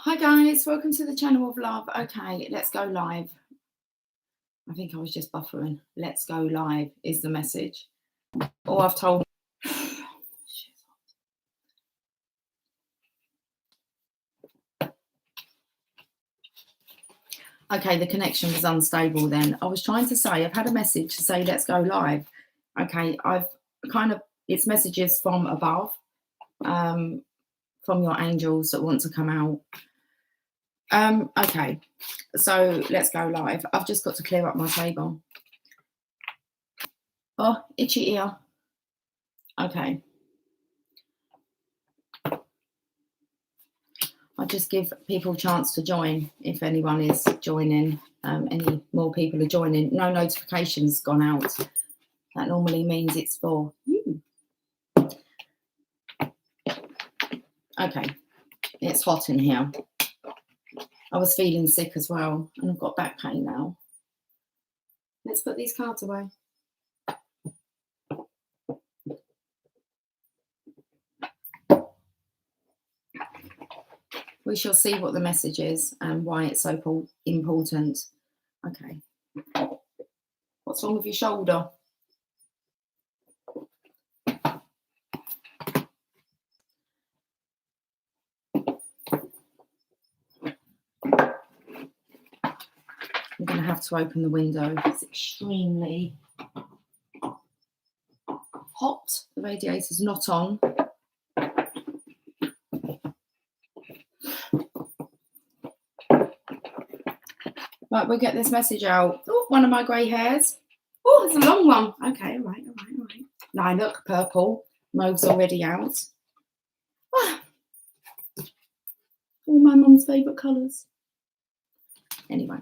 Hi guys, welcome to the channel of love. Okay, let's go live. I think I was just buffering. Let's go live is the message. Or I've told. Okay, the connection was unstable then. I was trying to say, I've had a message to say let's go live. Okay, I've it's messages from above, from your angels that want to come out. Okay, so let's go live. I've just got to clear up my table. Oh, itchy ear. Okay. I just give people a chance to join if anyone is joining. Any more people are joining. No notifications gone out. That normally means it's for you. Okay, it's hot in here. I was feeling sick as well, and I've got back pain now. Let's put these cards away. We shall see what the message is and why it's so important. Okay. What's wrong with your shoulder? I'm going to have to open the window. It's extremely hot. The radiator's not on. Right, we'll get this message out. Oh, one of my grey hairs. Oh, it's a long one. Okay, all right. Lilac, purple. Mauve's already out. Ah, all my mum's favourite colours. Anyway.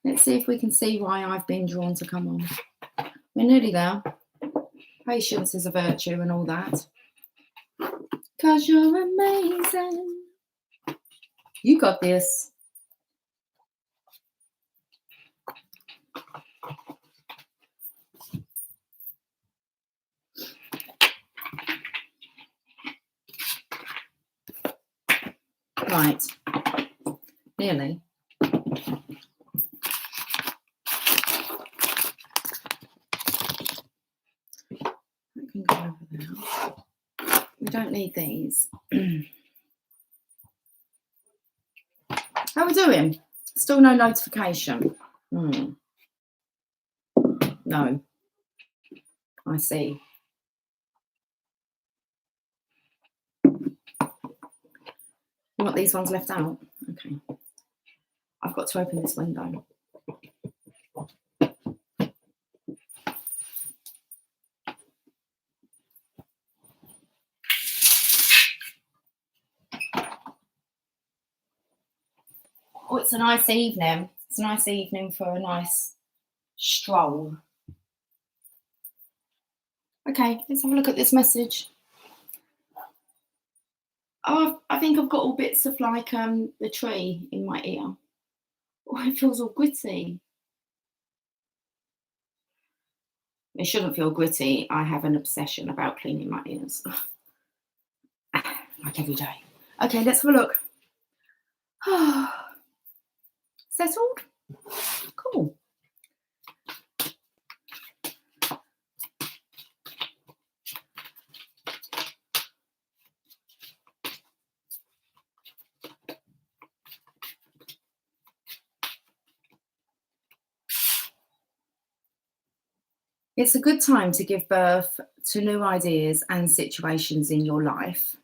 Let's see if we can see why I've been drawn to come on. We're nearly there. Patience is a virtue and all that. 'Cause you're amazing. You got this. Right. Nearly. That can go over there. We don't need these. How are we doing? Still no notification. No. I see. You want these ones left out? Okay. I've got to open this window. Oh, it's a nice evening. It's a nice evening for a nice stroll. Okay, let's have a look at this message. Oh, I think I've got all bits of like the tree in my ear. Oh, it feels all gritty. It shouldn't feel gritty. I have an obsession about cleaning my ears. Like every day. Okay, let's have a look. Settled? Cool. It's a good time to give birth to new ideas and situations in your life.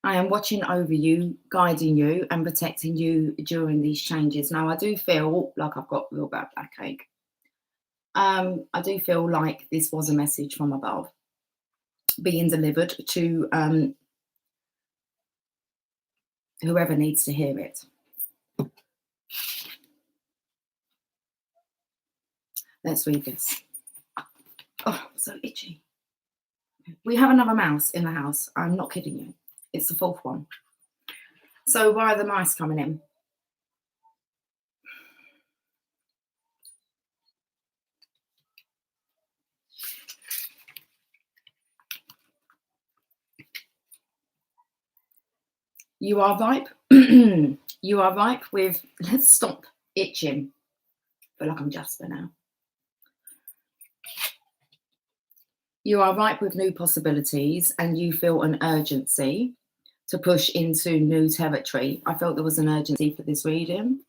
I am watching over you, guiding you and protecting you during these changes. Now, I do feel like I've got real bad backache. I do feel like this was a message from above being delivered to whoever needs to hear it. Let's read this. Oh, so itchy. We have another mouse in the house. I'm not kidding you. It's the fourth one. So why are the mice coming in? You are ripe. You are ripe with, let's stop itching. I feel like I'm Jasper now. You are ripe with new possibilities and you feel an urgency to push into new territory. I felt there was an urgency for this reading.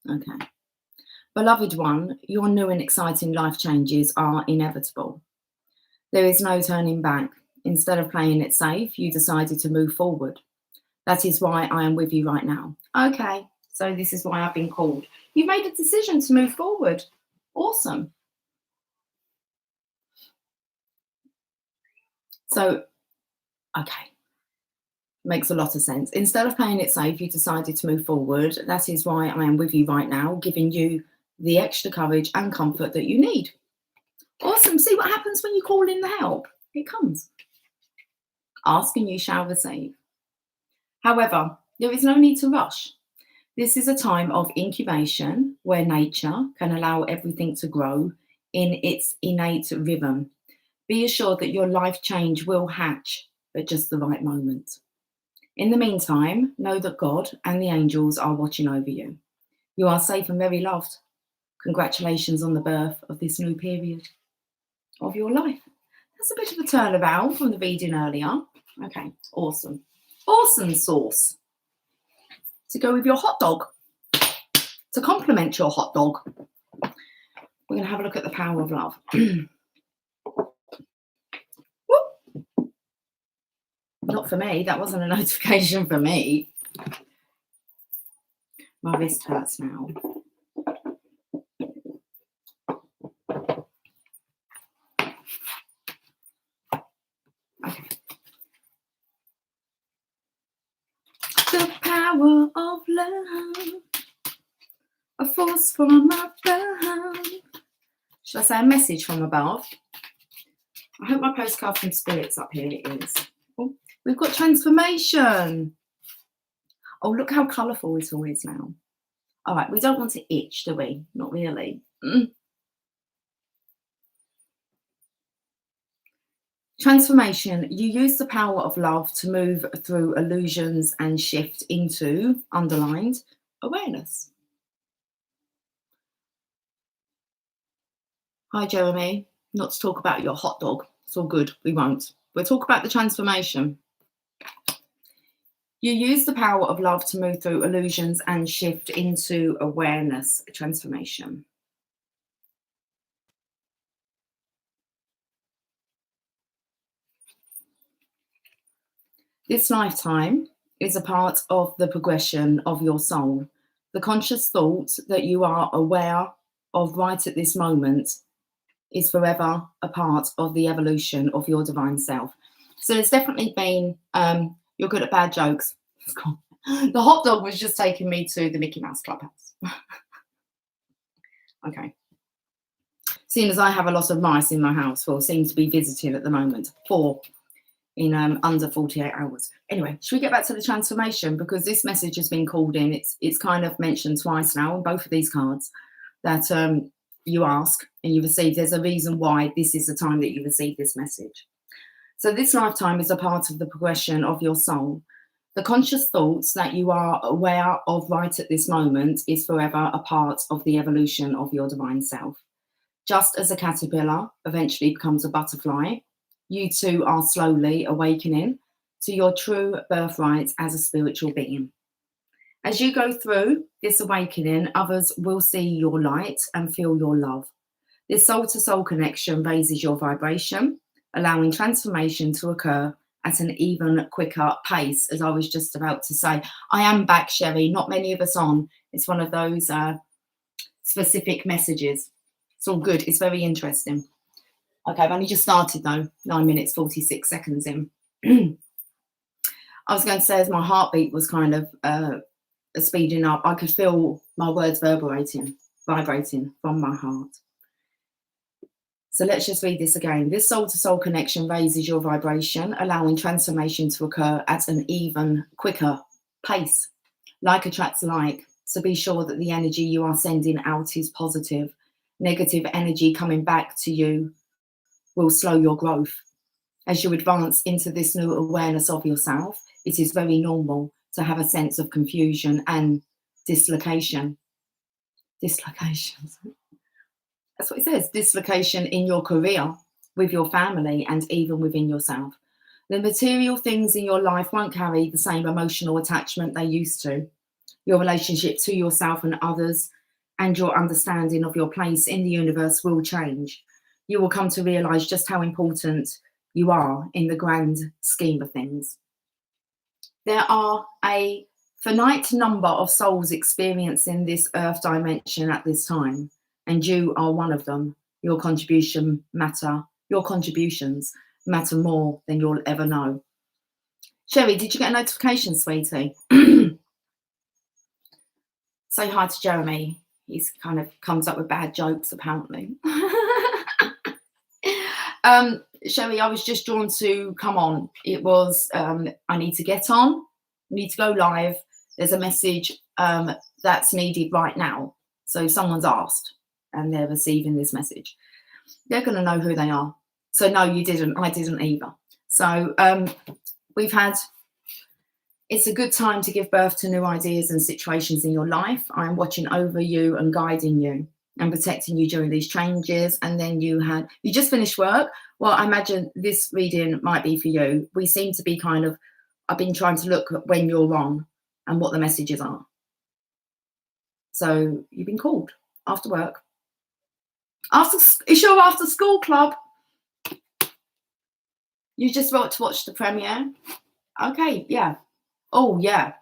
Okay. Beloved one, your new and exciting life changes are inevitable. There is no turning back. Instead of playing it safe, you decided to move forward. That is why I am with you right now. Okay, so this is why I've been called. You've made a decision to move forward. Awesome. So, okay, makes a lot of sense. Instead of playing it safe, you decided to move forward. That is why I am with you right now, giving you the extra courage and comfort that you need. Awesome. See what happens when you call in the help. It comes. Ask and you shall receive. However, there is no need to rush. This is a time of incubation where nature can allow everything to grow in its innate rhythm. Be assured that your life change will hatch at just the right moment. In the meantime, know that God and the angels are watching over you. You are safe and very loved. Congratulations on the birth of this new period of your life. That's a bit of a turnabout from the reading earlier. Okay, awesome. Awesome sauce to go with your hot dog, to complement your hot dog. We're going to have a look at the power of love. Not for me. That wasn't a notification for me. My wrist hurts now. Okay. The power of love, a force from above. Should I say a message from above? I hope my postcard from Spirit's up here. It is. Oh, we've got transformation. Oh, look how colourful it all is now. All right, we don't want to itch, do we? Not really. Transformation. You use the power of love to move through illusions and shift into, underlined, awareness. Hi, Jeremy. Not to talk about your hot dog. It's all good. We won't. We'll talk about the transformation. You use the power of love to move through illusions and shift into awareness, transformation. This lifetime is a part of the progression of your soul. The conscious thought that you are aware of right at this moment is forever a part of the evolution of your divine self. So there's definitely been, you're good at bad jokes. The hot dog was just taking me to the Mickey Mouse Clubhouse. Okay. Seeing as I have a lot of mice in my house, well, seem to be visiting at the moment, 4 in under 48 hours. Anyway, should we get back to the transformation? Because this message has been called in. It's kind of mentioned twice now on both of these cards that you ask and you receive. There's a reason why this is the time that you receive this message. So this lifetime is a part of the progression of your soul. The conscious thoughts that you are aware of right at this moment is forever a part of the evolution of your divine self. Just as a caterpillar eventually becomes a butterfly, you too are slowly awakening to your true birthright as a spiritual being. As you go through this awakening, others will see your light and feel your love. This soul-to-soul connection raises your vibration, allowing transformation to occur at an even quicker pace. As I was just about to say, I am back, Sherry. Not many of us on. It's one of those specific messages. It's all good. It's very interesting. Okay, I've only just started though. 9 minutes, 46 seconds in. I was going to say, as my heartbeat was kind of speeding up, I could feel my words vibrating from my heart. So let's just read this again. This soul-to-soul connection raises your vibration, allowing transformation to occur at an even quicker pace. Like attracts like. So be sure that the energy you are sending out is positive. Negative energy coming back to you will slow your growth. As you advance into this new awareness of yourself, it is very normal to have a sense of confusion and dislocation. Dislocations. That's what it says. Dislocation in your career, with your family, and even within yourself. The material things in your life won't carry the same emotional attachment they used to. Your relationship to yourself and others, and your understanding of your place in the universe will change. You will come to realize just how important you are in the grand scheme of things. There are a finite number of souls experiencing this earth dimension at this time, and you are one of them. Your contributions matter more than you'll ever know. Sherry, did you get a notification, sweetie? Say hi to Jeremy. He's kind of comes up with bad jokes, apparently. Sherry, I was just drawn to come on. It was, I need to get on, need to go live. There's a message that's needed right now. So someone's asked and they're receiving this message. They're going to know who they are. So no, you didn't. I didn't either. So it's a good time to give birth to new ideas and situations in your life. I'm watching over you and guiding you and protecting you during these changes. And then you just finished work. Well, I imagine this reading might be for you. We seem to be I've been trying to look at when you're wrong and what the messages are. So you've been called after work. It's your after school club. You just wrote to watch the premiere. Okay, yeah. Oh, yeah.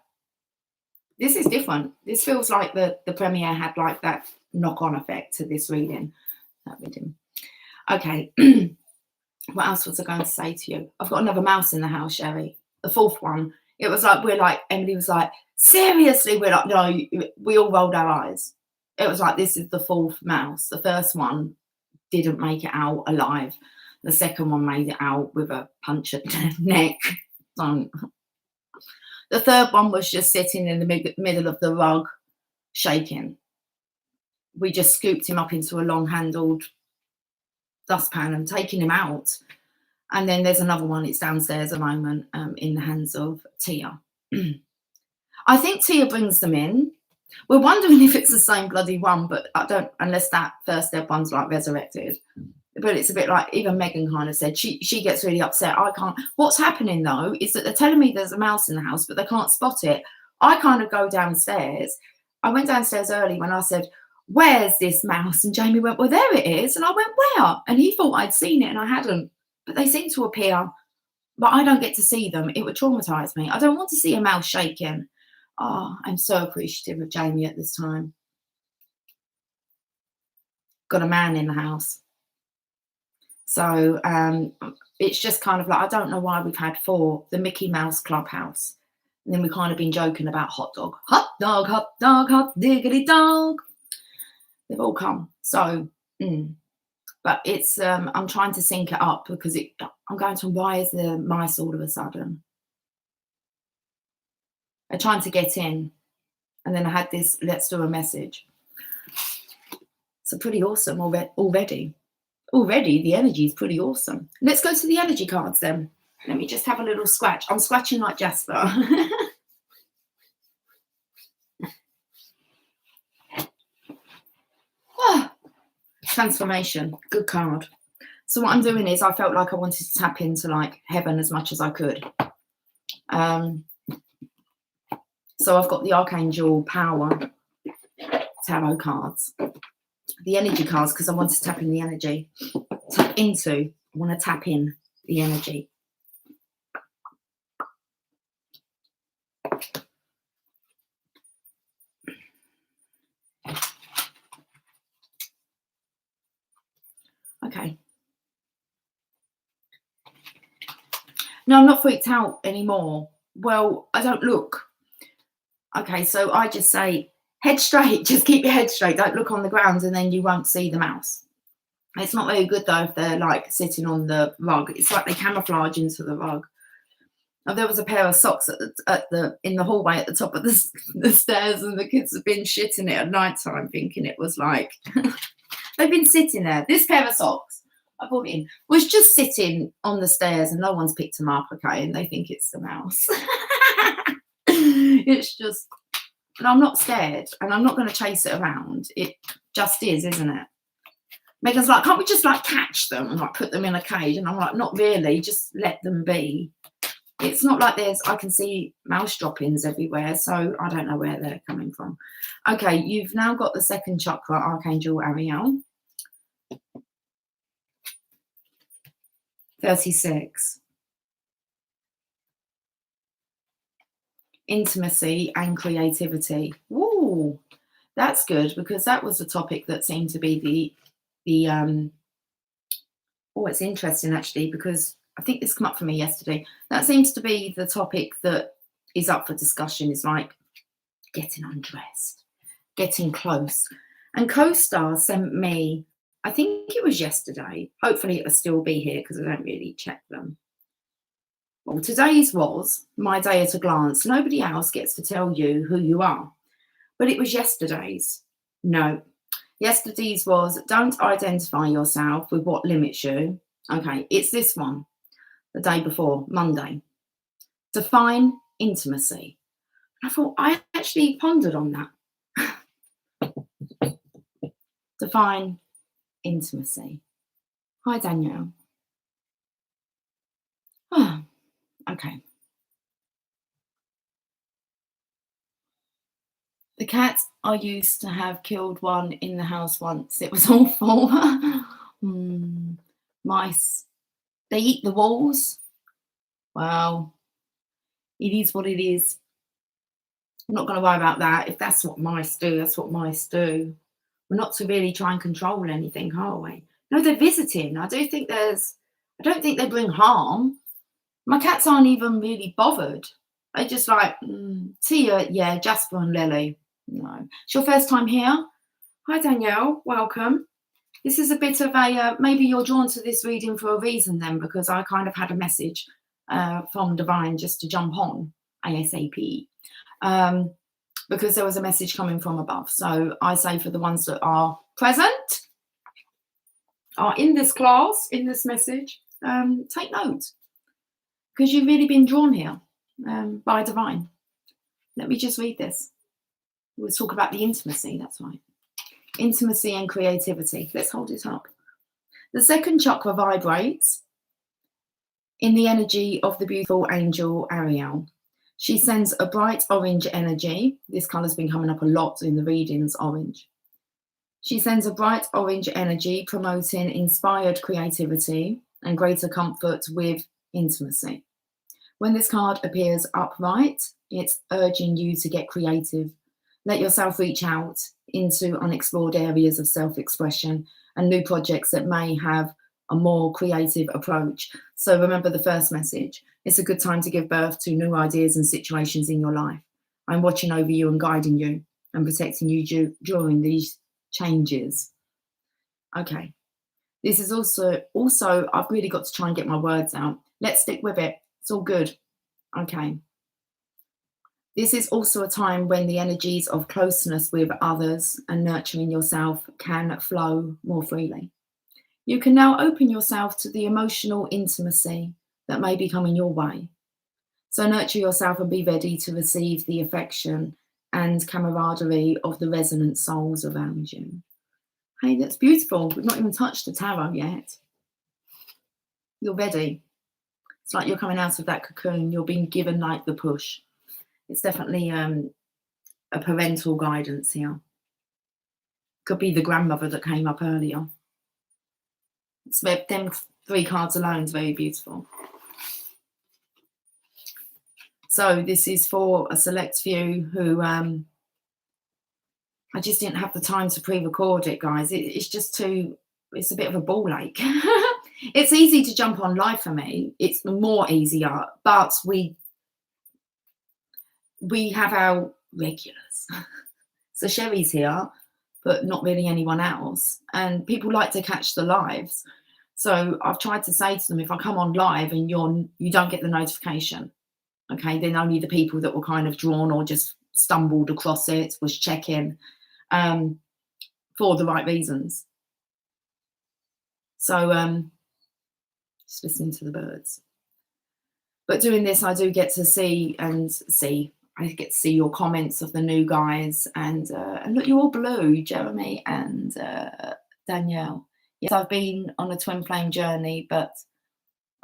This is different. This feels like the premiere had like that knock-on effect to this reading. Okay. What else was I going to say to you? I've got another mouse in the house, Sherry. The fourth one. It was like, Emily was like, seriously? We're like, no, we all rolled our eyes. It was like, this is the fourth mouse. The first one didn't make it out alive. The second one made it out with a punctured neck. The third one was just sitting in the middle of the rug, shaking. We just scooped him up into a long-handled dustpan and taken him out. And then there's another one. It's downstairs at the moment in the hands of Tia. I think Tia brings them in. We're wondering if it's the same bloody one, but I don't, unless that first dead one's like resurrected. But it's a bit like, even Megan kind of said, she gets really upset. I can't. What's happening though is that they're telling me there's a mouse in the house, but they can't spot it. I kind of go downstairs. I went downstairs early when I said, where's this mouse? And Jamie went, well, there it is. And I went, where? And he thought I'd seen it and I hadn't. But they seem to appear, but I don't get to see them. It would traumatize me. I don't want to see a mouse shaking. Oh, I'm so appreciative of Jamie at this time. Got a man in the house. So it's just kind of like, I don't know why we've had 4, the Mickey Mouse Clubhouse. And then we've kind of been joking about hot dog. Hot dog, hot dog, hot diggity dog. They've all come. So, but it's, I'm trying to sync it up because I'm going to, why is the mice all of a sudden? I'm trying to get in. And then I had this, let's do a message. So pretty awesome already. Already the energy is pretty awesome. Let's go to the energy cards then. Let me just have a little scratch. I'm scratching like Jasper. Transformation, good card. So what I'm doing is I felt like I wanted to tap into like heaven as much as I could. So I've got the Archangel Power tarot cards. The energy cards, because I want to tap in the energy. I want to tap in the energy. Okay. No, I'm not freaked out anymore. Well, I don't look. Okay, so I just say, head straight, just keep your head straight. Don't look on the ground and then you won't see the mouse. It's not very good though if they're like sitting on the rug. It's like they camouflage into the rug. Oh, there was a pair of socks in the hallway at the top of the stairs, and the kids have been shitting it at night time, thinking it was like they've been sitting there. This pair of socks I brought in was just sitting on the stairs, and no one's picked them up. Okay, and they think it's the mouse. It's just, and I'm not scared, and I'm not going to chase it around. It just is, isn't it? Megan's like, can't we just like catch them and like put them in a cage? And I'm like, not really, just let them be. It's not like I can see mouse droppings everywhere, so I don't know where they're coming from. Okay, you've now got the second chakra, Archangel Ariel. 36. Intimacy and creativity. Ooh, that's good, because that was the topic that seemed to be oh, it's interesting actually, because I think this came up for me yesterday. That seems to be the topic that is up for discussion, is like getting undressed, getting close. And CoStar sent me, I think it was yesterday, hopefully it'll still be here because I don't really check them. Well, today's was my day at a glance. Nobody else gets to tell you who you are. But it was yesterday's. No. Yesterday's was, don't identify yourself with what limits you. Okay, it's this one, the day before, Monday. Define intimacy. I thought, I actually pondered on that. Define intimacy. Hi, Danielle. Oh, okay. The cat I used to have killed one in the house once. It was awful. Mice. They eat the walls. Well, it is what it is. I'm not going to worry about that. If that's what mice do, that's what mice do. We're not to really try and control anything, are we? No, they're visiting. I don't think they bring harm. My cats aren't even really bothered. They're just like, Tia, yeah, Jasper and Lily. No. It's your first time here? Hi, Danielle. Welcome. This is a bit of a, maybe you're drawn to this reading for a reason then, because I kind of had a message from Divine just to jump on ASAP. Because there was a message coming from above. So I say for the ones that are present, are in this class, in this message, take note. Because you've really been drawn here by Divine. Let me just read this. We'll talk about the intimacy, that's right. Intimacy and creativity. Let's hold it up. The second chakra vibrates in the energy of the beautiful angel Ariel. She sends a bright orange energy. This colour's been coming up a lot in the readings, orange. She sends a bright orange energy promoting inspired creativity and greater comfort with intimacy. When this card appears upright, it's urging you to get creative. Let yourself reach out into unexplored areas of self-expression and new projects that may have a more creative approach. So remember the first message. It's a good time to give birth to new ideas and situations in your life. I'm watching over you and guiding you and protecting you during these changes. Okay. This is also, I've really got to try and get my words out. Let's stick with it. It's all good. Okay. This is also a time when the energies of closeness with others and nurturing yourself can flow more freely. You can now open yourself to the emotional intimacy that may be coming your way. So nurture yourself and be ready to receive the affection and camaraderie of the resonant souls around you. Hey, that's beautiful. We've not even touched the tarot yet. You're ready. It's like you're coming out of that cocoon. You're being given like the push. It's definitely a parental guidance here. Could be the grandmother that came up earlier. It's them 3 cards alone is very beautiful. So this is for a select few who I just didn't have the time to pre-record it, guys. It's just it's a bit of a ball ache. It's easy to jump on live for me. It's more easier, but we have our regulars. So Sherry's here, but not really anyone else. And people like to catch the lives. So I've tried to say to them, if I come on live and you don't get the notification, okay, then only the people that were kind of drawn or just stumbled across it, was checking for the right reasons. So just listening to the birds. But doing this, I do get to see I get to see your comments of the new guys, and look, you're all blue, Jeremy and Danielle. Yes, I've been on a twin flame journey, but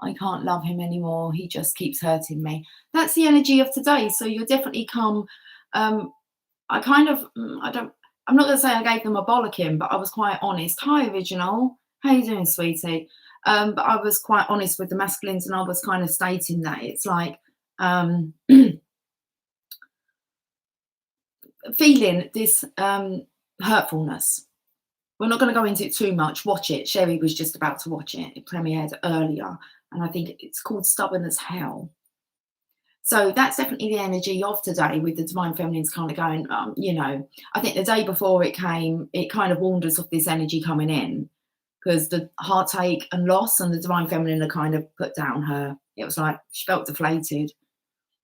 I can't love him anymore. He just keeps hurting me. That's the energy of today. So you'll definitely come. I kind of, I'm not going to say I gave them a bollocking, but I was quite honest. Hi, Original. How you doing, sweetie? But I was quite honest with the masculines, and I was kind of stating that it's like feeling this hurtfulness. We're not going to go into it too much. Watch it. Sherry was just about to watch it. It premiered earlier, and I think it's called Stubborn as Hell. So that's definitely the energy of today, with the divine feminines kind of going, you know, I think the day before it came, it kind of warned us of this energy coming in, because the heartache and loss, and the divine feminine had kind of put down her. It was like she felt deflated.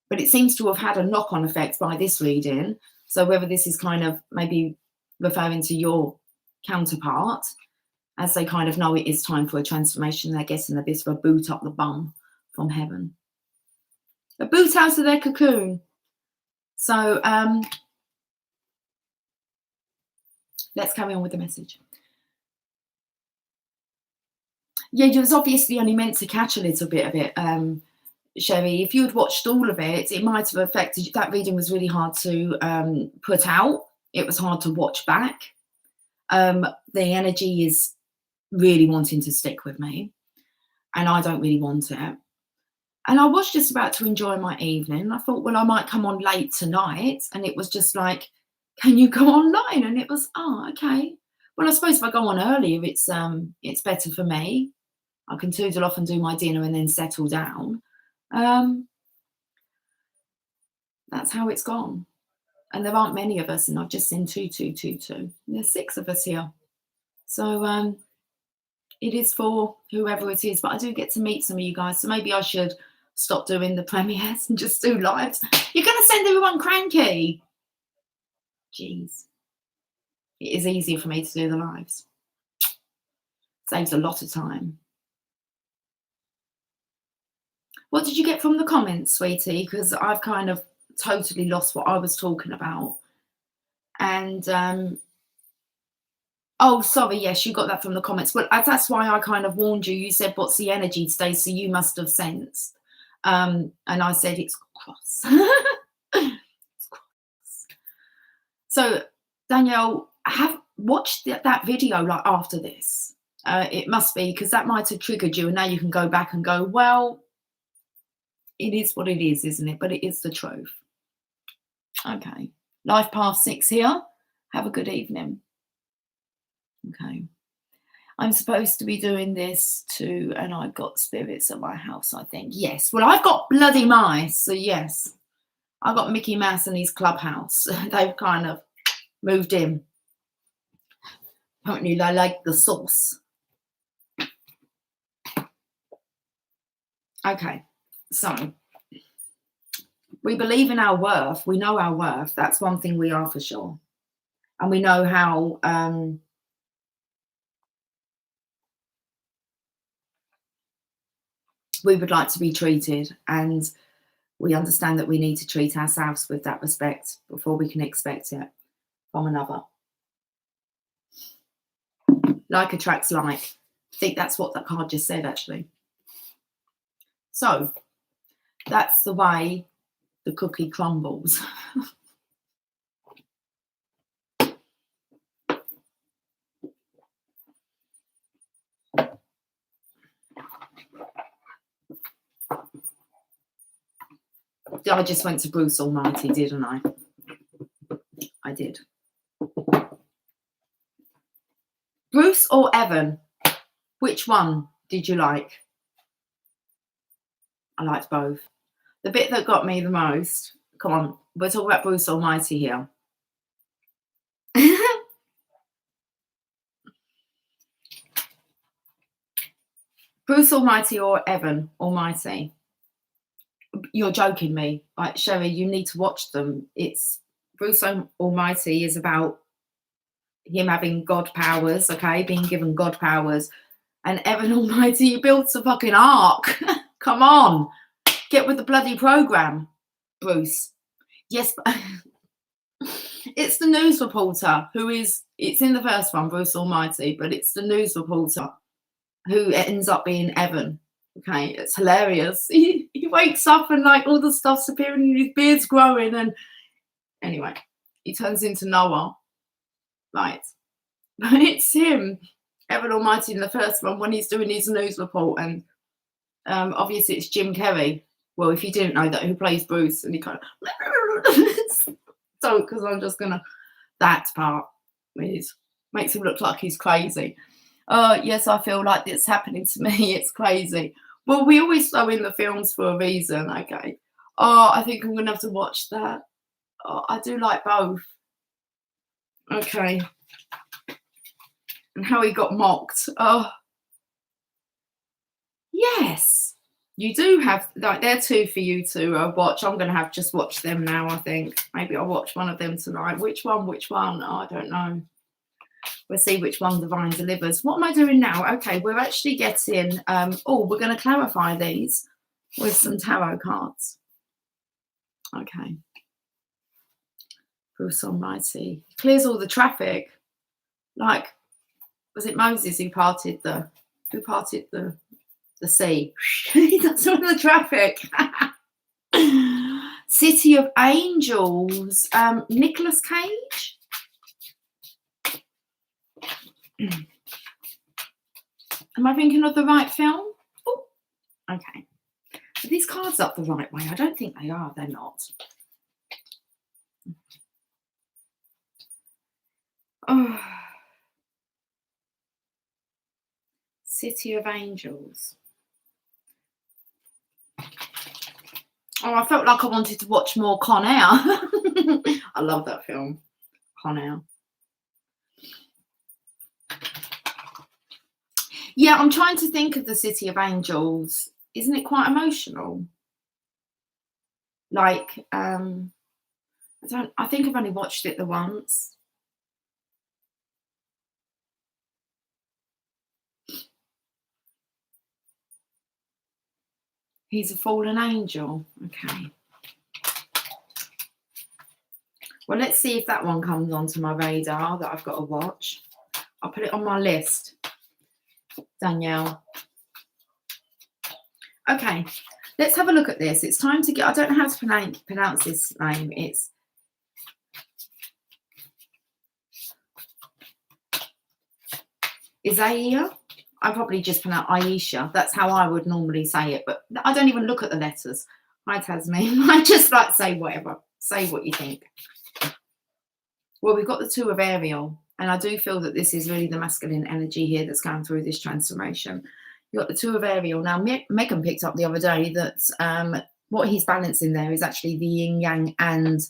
But it seems to have had a knock-on effect by this reading. So whether this is kind of maybe referring to your counterpart, as they kind of know it is time for a transformation, they're getting a bit of a boot up the bum from heaven. A boot out of their cocoon. So let's carry on with the message. Yeah, you was obviously only meant to catch a little bit of it, Sherry. If you had watched all of it, it might have affected you. That reading was really hard to put out. It was hard to watch back. The energy is really wanting to stick with me, and I don't really want it. And I was just about to enjoy my evening. I thought, well, I might come on late tonight. And it was just like, can you go online? And it was, oh, okay. Well, I suppose if I go on earlier, it's better for me. I can toodle off and do my dinner and then settle down. That's how it's gone. And there aren't many of us, and I've just seen 2222. There's 6 of us here. So it is for whoever it is, but I do get to meet some of you guys. So maybe I should stop doing the premieres and just do lives. You're going to send everyone cranky. Jeez. It is easier for me to do the lives. Saves a lot of time. What did you get from the comments, sweetie? Because I've kind of totally lost what I was talking about. And oh, sorry, yes, you got that from the comments. Well, that's why I kind of warned you. You said, what's the energy today? So you must have sensed. And I said, it's cross. It's cross. So, Danielle, have watched that video like after this. It must be, because that might have triggered you. And now you can go back and go, well, it is what it is, isn't it? But it is the truth. Okay. Life Path 6 here. Have a good evening. Okay. I'm supposed to be doing this too, and I've got spirits at my house, I think. Yes. Well, I've got bloody mice, so yes. I've got Mickey Mouse in his clubhouse. They've kind of moved in. Apparently they like the sauce. Okay. So we believe in our worth. We know our worth. That's one thing we are for sure. And we know how we would like to be treated, and we understand that we need to treat ourselves with that respect before we can expect it from another. Like attracts like. I think that's what that card just said, actually. So that's the way the cookie crumbles. I just went to Bruce Almighty, didn't I? I did. Bruce or Evan? Which one did you like? I liked both. The bit that got me the most, come on, we're talking about Bruce Almighty here. Bruce Almighty or Evan Almighty? You're joking me. Like, Sherry, you need to watch them. It's Bruce Almighty is about him having God powers, okay, being given God powers. And Evan Almighty, he builds a fucking ark. Come on, get with the bloody program, Bruce. Yes, but it's the news reporter who is, it's in the first one, Bruce Almighty, but it's the news reporter who ends up being Evan. Okay, it's hilarious. He wakes up and like all the stuff's appearing and his beard's growing, and anyway, he turns into Noah. Right. But it's him, Evan Almighty, in the first one when he's doing his news report, and obviously it's Jim Carrey. Well, if you didn't know that, who plays Bruce, and he kind of so because I'm just gonna, that part is, makes him look like he's crazy. Yes, I feel like it's happening to me. It's crazy. Well, we always throw in the films for a reason. Okay. Oh, I think I'm gonna have to watch that. Oh, I do like both. Okay. And how he got mocked. Oh, yes. You do have, like, they're two for you to watch. I'm going to have just watch them now, I think. Maybe I'll watch one of them tonight. Which one? Which one? Oh, I don't know. We'll see which one Divine delivers. What am I doing now? Okay, we're actually getting, we're going to clarify these with some tarot cards. Okay. Bruce Almighty. Clears all the traffic. Like, was it Moses who parted the sea? That's all the traffic. City of Angels. Nicolas Cage. Am I thinking of the right film? Oh, okay. Are these cards up the right way? I don't think they are. They're not. Oh. City of Angels. Oh, I felt like I wanted to watch more Con Air. I love that film, Con Air. Yeah, I'm trying to think of the City of Angels. Isn't it quite emotional? Like, I think I've only watched it the once. He's a fallen angel. Okay. Well, let's see if that one comes onto my radar that I've got to watch. I'll put it on my list. Danielle. Okay, let's have a look at this. It's time to get, I don't know how to pronounce this name. It's Isaiah. I probably just pronounce Aisha. That's how I would normally say it, but I don't even look at the letters. Hi, Tasmin. I just like say whatever. Say what you think. Well, we've got the Two of Ariel, and I do feel that this is really the masculine energy here that's going through this transformation. You've got the Two of Ariel. Now, Megan picked up the other day that what he's balancing there is actually the yin yang and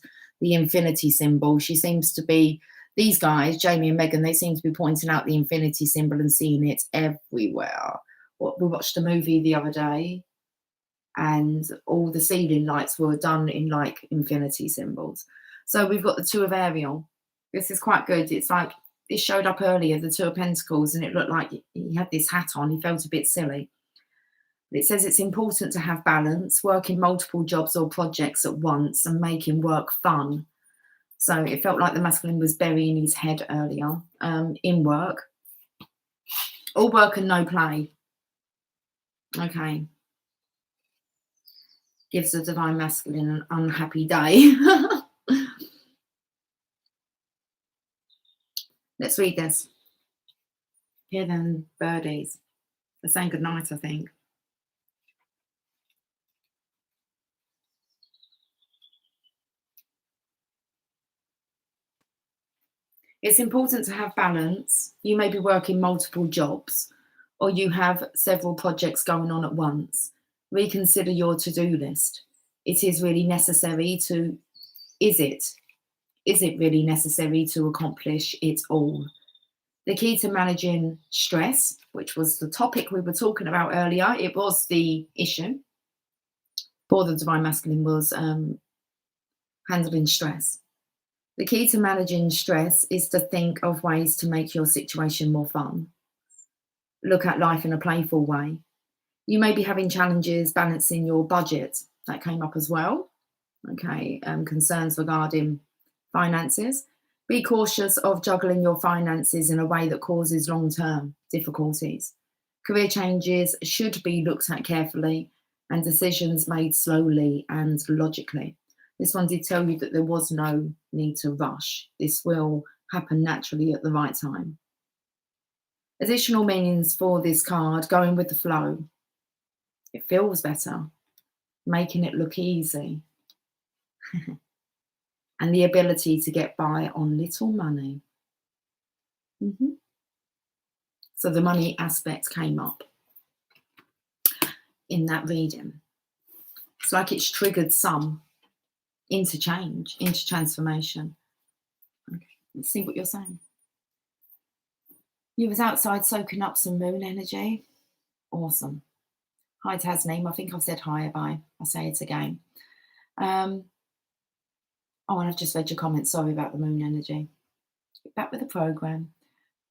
the infinity symbol. She seems to be, these guys, Jamie and Megan, they seem to be pointing out the infinity symbol and seeing it everywhere. We watched a movie the other day, and all the ceiling lights were done in like infinity symbols. So we've got the Two of Ariel. This is quite good. It's like, it showed up earlier, the Two of Pentacles, and it looked like he had this hat on. He felt a bit silly. But it says it's important to have balance, working multiple jobs or projects at once and making work fun. So it felt like the masculine was burying his head earlier in work. All work and no play. Okay. Gives the divine masculine an unhappy day. Let's read this. Here then, birdies. They're saying goodnight, I think. It's important to have balance. You may be working multiple jobs, or you have several projects going on at once. Reconsider your to-do list. It is really necessary to, is it really necessary to accomplish it all? The key to managing stress, which was the topic we were talking about earlier, it was the issue for the divine masculine, was handling stress. The key to managing stress is to think of ways to make your situation more fun. Look at life in a playful way. You may be having challenges balancing your budget. That came up as well. Okay, concerns regarding finances. Be cautious of juggling your finances in a way that causes long-term difficulties. Career changes should be looked at carefully and decisions made slowly and logically. This one did tell you that there was no need to rush. This will happen naturally at the right time. Additional meanings for this card: going with the flow. It feels better, making it look easy, and the ability to get by on little money. Mhm. So the money aspect came up in that reading. It's like it's triggered some interchange, into transformation. Okay, let's see what you're saying. You was outside soaking up some moon energy. Awesome. Hi, Tasneem. I think I've said hi, bye. I'll say it again. Oh, and I've just read your comments. Sorry about the moon energy. Get back with the program.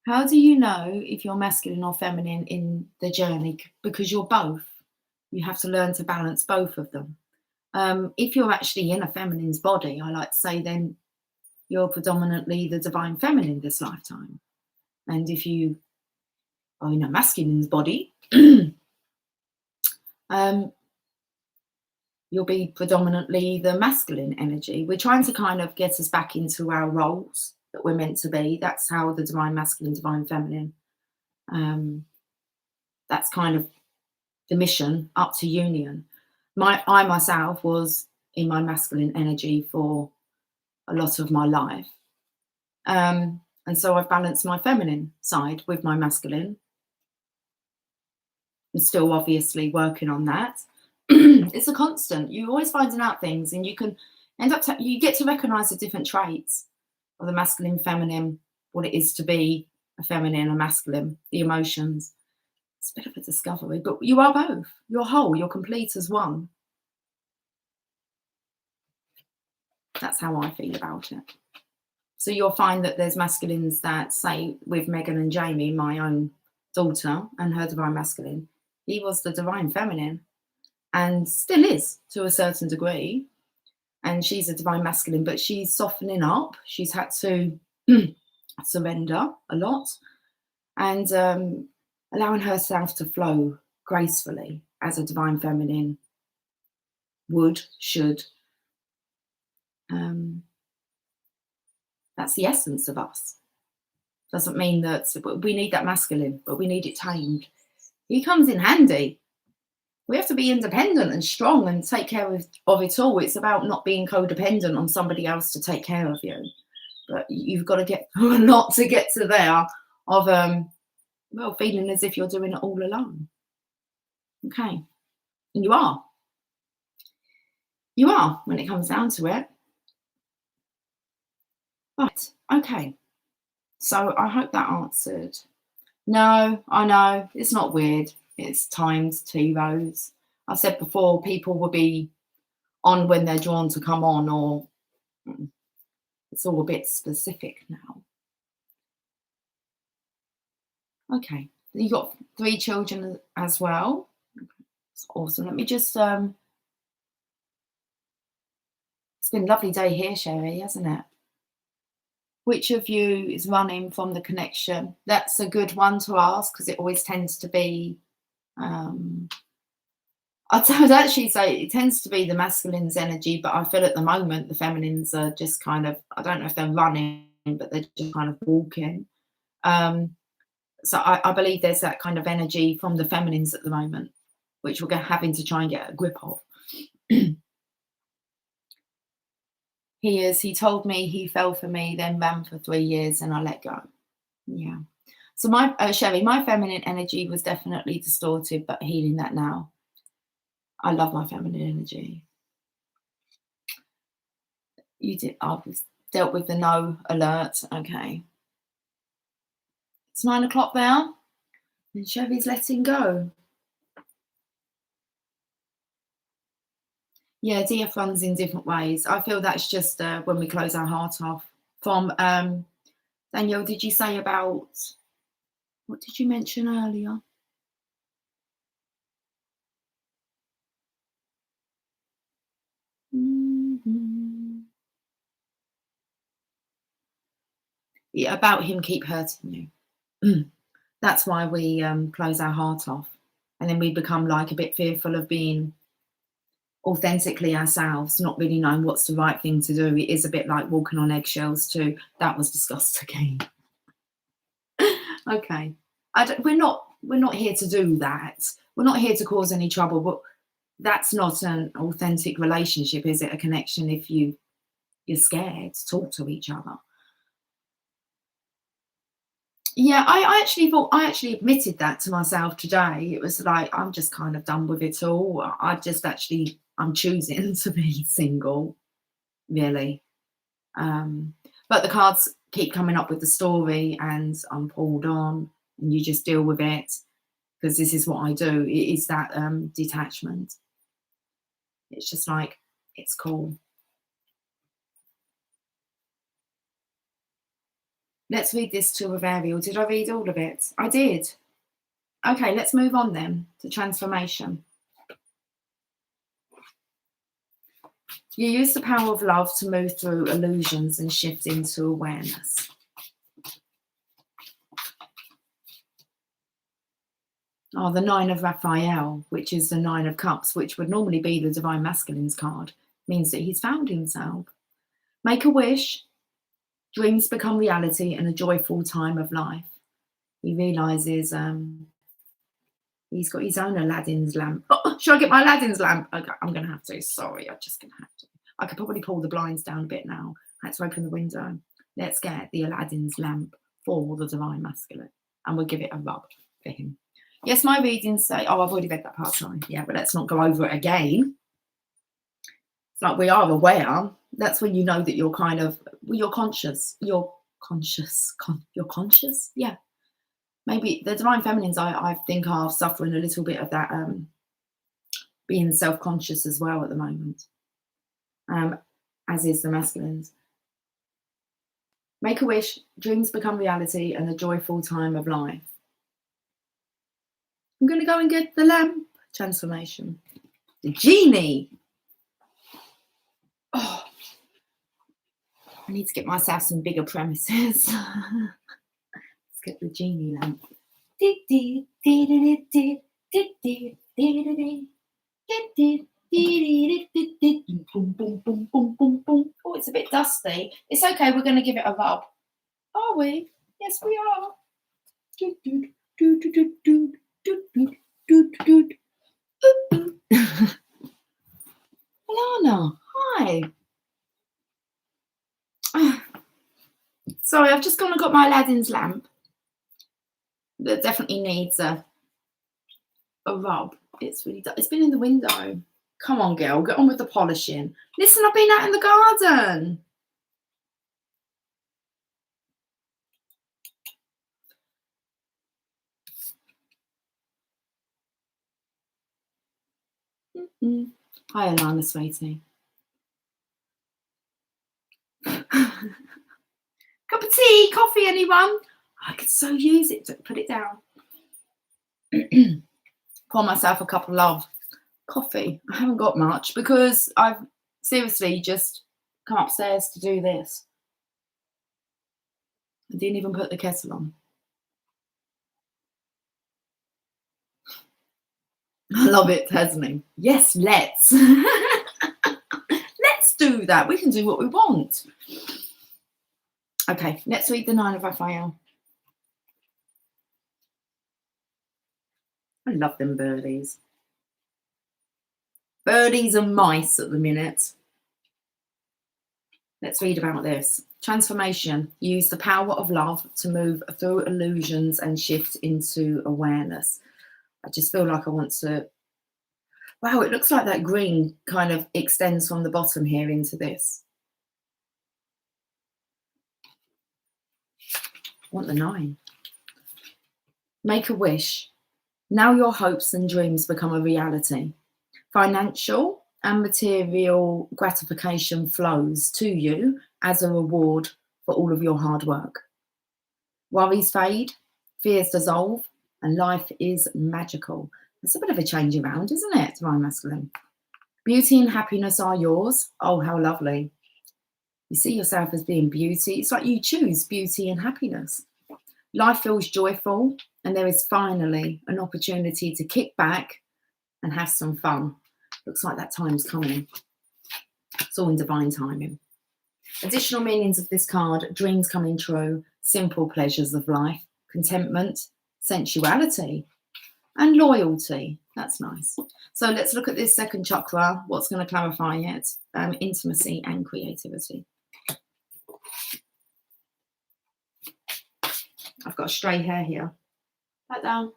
How do you know if you're masculine or feminine in the journey? Because you're both. You have to learn to balance both of them. If you're actually in a feminine's body, I like to say, then you're predominantly the divine feminine this lifetime. And if you are in a masculine's body, you'll be predominantly the masculine energy. We're trying to kind of get us back into our roles that we're meant to be. That's how the divine masculine, divine feminine, that's kind of the mission up to union. I myself was in my masculine energy for a lot of my life. And so I've balanced my feminine side with my masculine. I'm still obviously working on that. It's a constant. You're always finding out things, and you can end up, you get to recognize the different traits of the masculine, feminine, what it is to be a feminine, a masculine, the emotions. It's a bit of a discovery, but you are both. You're whole, you're complete as one. That's how I feel about it. So you'll find that there's masculines that, say, with Megan and Jamie, my own daughter and her divine masculine, he was the divine feminine and still is to a certain degree. And she's a divine masculine, but she's softening up. She's had to surrender a lot and allowing herself to flow gracefully as a divine feminine would, should. That's the essence of us. Doesn't mean that we need that masculine, but we need it tamed. He comes in handy. We have to be independent and strong and take care of it all. It's about not being codependent on somebody else to take care of you. But you've got to get a lot to get to there of, well, feeling as if you're doing it all alone. Okay. And you are. You are, when it comes down to it. Right. Okay. So I hope that answered. No, I know. It's not weird. It's timed T-Rose. I've said before, people will be on when they're drawn to come on, or it's all a bit specific now. Okay. You got 3 children as well. It's awesome. Let me just, it's been a lovely day here, Sherry, hasn't it? Which of you is running from the connection? That's a good one to ask, because it always tends to be, I'd actually say it tends to be the masculine's energy, but I feel at the moment the feminines are just kind of, I don't know if they're running, but they're just kind of walking. So I believe there's that kind of energy from the feminines at the moment, which we're having to try and get a grip of. He told me he fell for me, then ran for 3 years, and I let go. Yeah. So my Sherry, my feminine energy was definitely distorted, but healing that now. I love my feminine energy. You did. I was dealt with the no alert. Okay. It's 9 o'clock now, and Chevy's letting go. Yeah, DF runs in different ways. I feel that's just when we close our heart off. From Danielle, did you say about, what did you mention earlier? Yeah, about him keep hurting you. That's why we close our heart off, and then we become like a bit fearful of being authentically ourselves, not really knowing what's the right thing to do. It is a bit like walking on eggshells too. That was discussed again. Okay, we're not here to do that. We're not here to cause any trouble. But that's not an authentic relationship, is it? A connection if you're scared to talk to each other. Yeah, I actually admitted that to myself today. It was like I'm just kind of done with it all. I'm choosing to be single, really. Um, but the cards keep coming up with the story, and I'm pulled on, and you just deal with it because this is what I do. It is that detachment. It's just like it's cool. Let's read this tour of Ariel. Did I read all of it? I did. Okay, let's move on then to transformation. You use the power of love to move through illusions and shift into awareness. Oh, the Nine of Raphael, which is the Nine of Cups, which would normally be the Divine Masculine's card, means that he's found himself. Make a wish, dreams become reality in a joyful time of life. He realizes he's got his own Aladdin's lamp. Oh, should I get my Aladdin's lamp? Okay, I'm going to have to. Sorry, I'm just going to have to. I could probably pull the blinds down a bit now. I had to open the window. Let's get the Aladdin's lamp for the Divine Masculine, and we'll give it a rub for him. Yes, my readings say, oh, I've already read that part, sorry. Yeah, but let's not go over it again. It's like we are aware. That's when you know that you're kind of, well, you're conscious. You're conscious. You're conscious? Yeah. Maybe the Divine Feminines, I think, are suffering a little bit of that being self-conscious as well at the moment, as is the Masculines. Make a wish, dreams become reality, and a joyful time of life. I'm going to go and get the lamp transformation. The genie. Oh, I need to get myself some bigger premises. Let's get the genie lamp. Oh, it's a bit dusty. It's okay, we're going to give it a rub. Are we? Yes, we are. Alana, hi. Sorry, I've just gone and got my Aladdin's lamp. That definitely needs a rub. It's been in the window. Come on, girl, get on with the polishing. Listen, I've been out in the garden. Hi, Alana, sweetie. Cup of tea, coffee, anyone? I could so use it. Put it down. Pour myself a cup of love. Coffee. I haven't got much because I've seriously just come upstairs to do this. I didn't even put the kettle on. I love it, Tasman. Yes, let's. Let's do that. We can do what we want. Okay, let's read the Nine of Raphael. I love them birdies. Birdies and mice at the minute. Let's read about this. Transformation. Use the power of love to move through illusions and shift into awareness. I just feel like I want to... Wow, it looks like that green kind of extends from the bottom here into this. I want the 9. Make a wish. Now your hopes and dreams become a reality. Financial and material gratification flows to you as a reward for all of your hard work. Worries fade, fears dissolve, and life is magical. It's a bit of a change around, isn't it, Divine Masculine? Beauty and happiness are yours. Oh, how lovely. You see yourself as being beauty. It's like you choose beauty and happiness. Life feels joyful, and there is finally an opportunity to kick back and have some fun. Looks like that time's coming. It's all in divine timing. Additional meanings of this card: dreams coming true, simple pleasures of life, contentment, sensuality, and loyalty. That's nice. So let's look at this second chakra. What's going to clarify it? Intimacy and creativity. I've got stray hair here. Back down.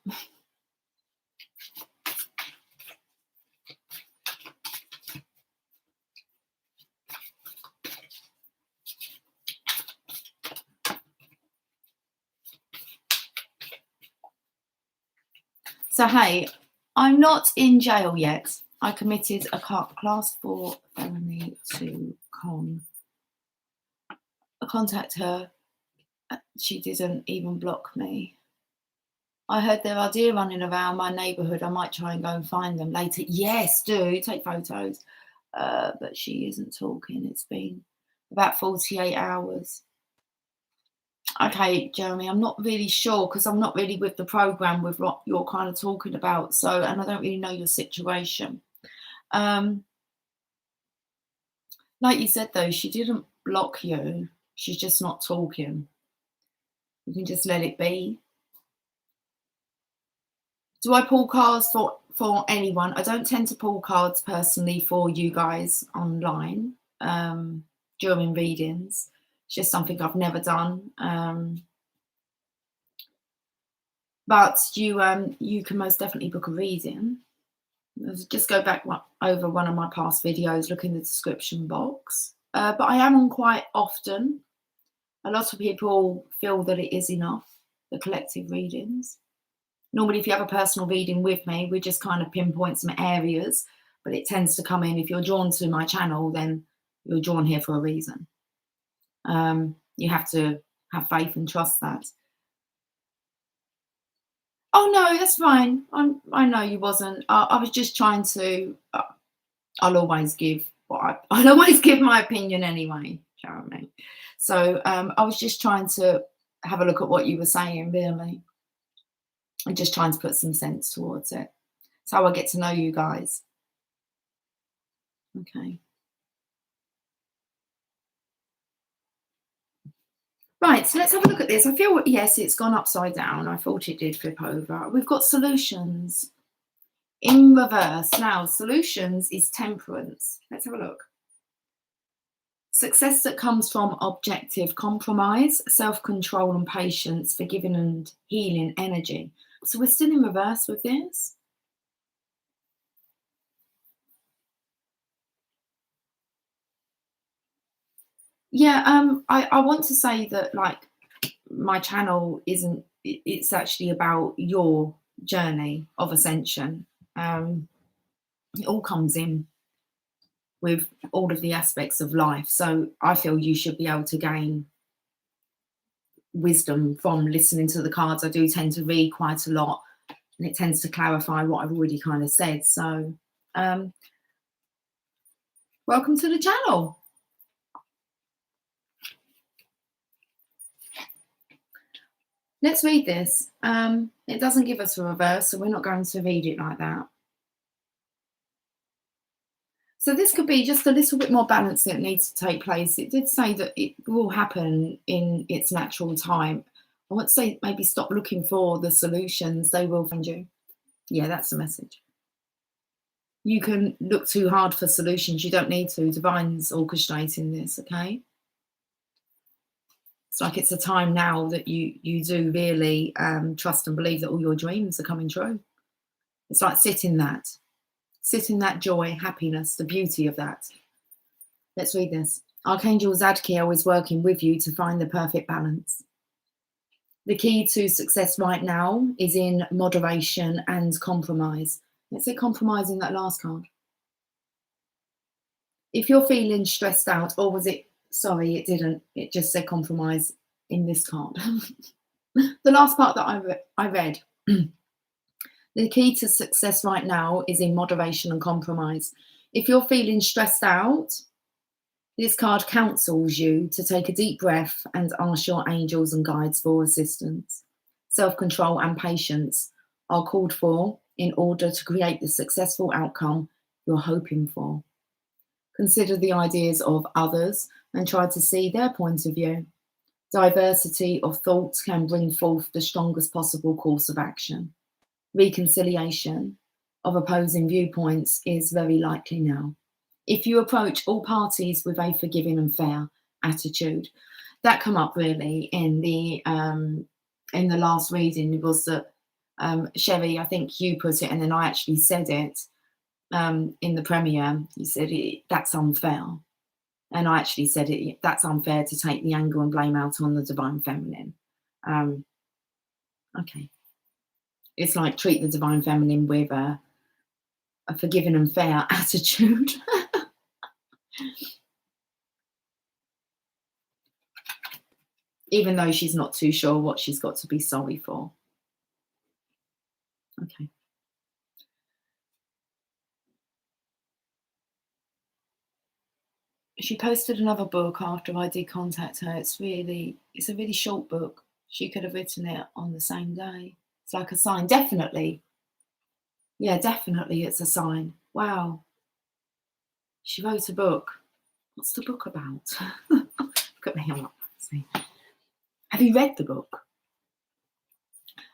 So, hey, I'm not in jail yet. I committed a class 4 felony to I contact her. She didn't even block me. I heard there are deer running around my neighbourhood. I might try and go and find them later. Yes, do. Take photos. But she isn't talking. It's been about 48 hours. Okay, Jeremy, I'm not really sure because I'm not really with the program with what you're kind of talking about. So, and I don't really know your situation. Like you said, though, she didn't block you. She's just not talking. You can just let it be. Do I pull cards for anyone? I don't tend to pull cards personally for you guys online during readings. It's just something I've never done. But you can most definitely book a reading. Just go back over one of my past videos, look in the description box. But I am on quite often. A lot of people feel that it is enough, the collective readings. Normally, if you have a personal reading with me, we just kind of pinpoint some areas, but it tends to come in. If you're drawn to my channel, then you're drawn here for a reason. You have to have faith and trust that. Oh no, that's fine. I know you wasn't. I was just trying to. I'll always give I'll always give my opinion anyway, Jeremy. So I was just trying to have a look at what you were saying, really. I'm just trying to put some sense towards it. It's how I get to know you guys. Okay. Right, so let's have a look at this. I feel, yes, it's gone upside down. I thought it did flip over. We've got solutions in reverse. Now, solutions is temperance. Let's have a look. Success that comes from objective compromise, self-control and patience, forgiving and healing energy. So we're still in reverse with this. Yeah, I want to say that, like, my channel isn't, it's actually about your journey of ascension. It all comes in with all of the aspects of life. So I feel you should be able to gain wisdom from listening to the cards. I do tend to read quite a lot, and it tends to clarify what I've already kind of said. So welcome to the channel. Let's read this. It doesn't give us a reverse, so we're not going to read it like that. So this could be just a little bit more balance that needs to take place. It did say that it will happen in its natural time. I want to say maybe stop looking for the solutions. They will find you. Yeah, that's the message. You can look too hard for solutions. You don't need to. Divine's orchestrating this, okay? It's like it's a time now that you do really trust and believe that all your dreams are coming true. It's like sit in that joy, happiness, the beauty of that. Let's read this. Archangel Zadkiel is working with you to find the perfect balance. The key to success right now is in moderation and compromise. Let's say compromise in that last card. If you're feeling stressed out, or was it, sorry, it didn't. It just said compromise in this card. The last part that I read. The key to success right now is in moderation and compromise. If you're feeling stressed out, This card counsels you to take a deep breath and ask your angels and guides for assistance. Self-control and patience are called for in order to create the successful outcome you're hoping for. Consider the ideas of others and try to see their point of view. Diversity of thoughts can bring forth the strongest possible course of action. Reconciliation of opposing viewpoints is very likely now. If you approach all parties with a forgiving and fair attitude, that come up really in the last reading. It was that Sherry, I think you put it, and then I actually said it in the premiere. You said that's unfair, and I actually said it. That's unfair to take the anger and blame out on the divine feminine. Okay, it's like treat the divine feminine with a forgiving and fair attitude. Even though she's not too sure what she's got to be sorry for. Okay. She posted another book after I did contact her. It's a really short book. She could have written it on the same day. It's like a sign. Definitely. Yeah, definitely it's a sign. Wow. She wrote a book. What's the book about? Look at me, I'm not see. Have you read the book?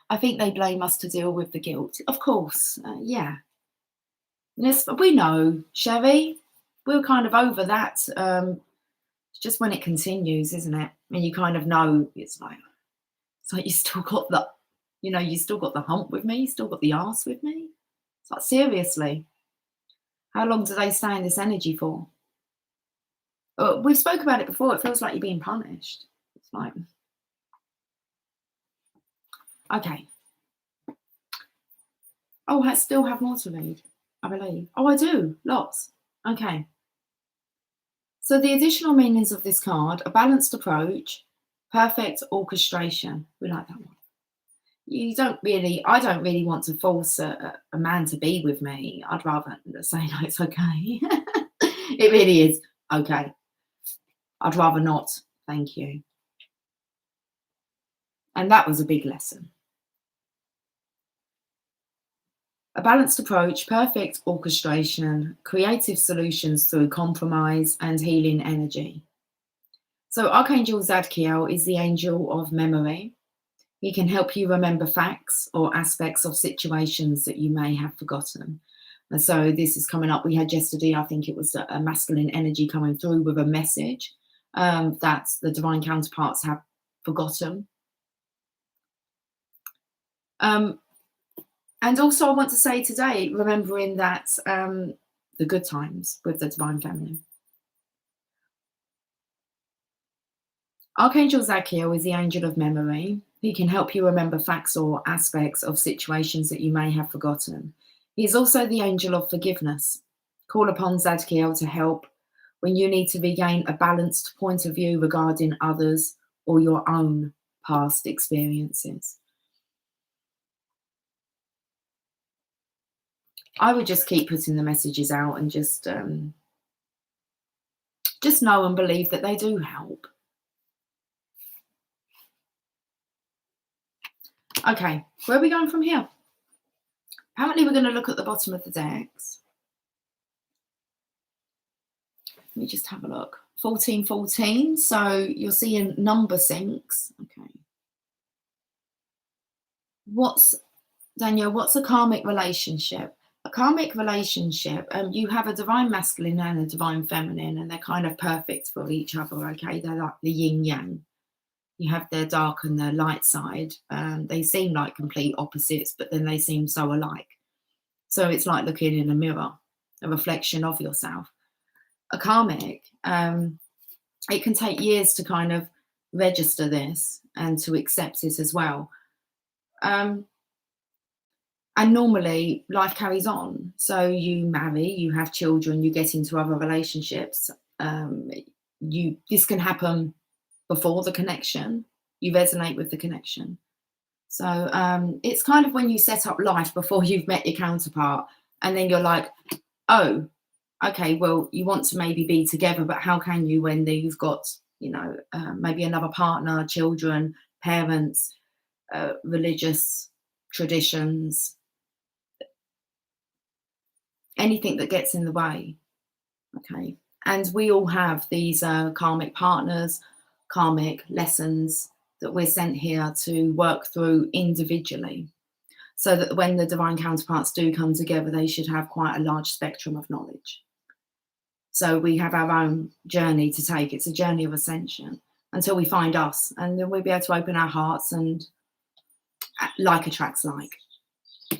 I think they blame us to deal with the guilt. Of course, yeah. Yes, we know, Sherry. We're kind of over that. It's just when it continues, isn't it? And you kind of know it's like you still got the, you still got the hump with me. You still got the arse with me. It's like, seriously, how long do they stay in this energy for? We spoke about it before. It feels like you're being punished. It's like, okay. Oh, I still have more to read, I believe. Oh, I do. Lots. Okay. So the additional meanings of this card: a balanced approach, perfect orchestration. We like that one. I don't really want to force a man to be with me. I'd rather say, no, it's okay. It really is okay. I'd rather not. Thank you. And that was a big lesson. A balanced approach, perfect orchestration, creative solutions through compromise and healing energy. So Archangel Zadkiel is the angel of memory. He can help you remember facts or aspects of situations that you may have forgotten. And so this is coming up. We had yesterday, I think it was a masculine energy coming through with a message that the divine counterparts have forgotten. And also I want to say today, remembering that the good times with the divine feminine. Archangel Zadkiel is the angel of memory. He can help you remember facts or aspects of situations that you may have forgotten. He is also the angel of forgiveness. Call upon Zadkiel to help when you need to regain a balanced point of view regarding others or your own past experiences. I would just keep putting the messages out and just know and believe that they do help. Okay, where are we going from here? Apparently we're going to look at the bottom of the decks. Let me just have a look. 1414, so you're seeing number syncs. Okay. Danielle, what's a karmic relationship? A karmic relationship, you have a divine masculine and a divine feminine, and they're kind of perfect for each other, okay? They're like the yin yang. You have their dark and their light side. They seem like complete opposites, but then they seem so alike. So it's like looking in a mirror, a reflection of yourself. A karmic, it can take years to kind of register this and to accept it as well. And normally life carries on. So you marry, you have children, you get into other relationships. This can happen before the connection. You resonate with the connection. So it's kind of when you set up life before you've met your counterpart, and then you're like, oh, Okay, well, you want to maybe be together, but how can you when you've got, maybe another partner, children, parents, religious traditions, anything that gets in the way. Okay. And we all have these karmic partners, karmic lessons that we're sent here to work through individually. So that when the divine counterparts do come together, they should have quite a large spectrum of knowledge. So we have our own journey to take. It's a journey of ascension until we find us. And then we'll be able to open our hearts, and like attracts like. Did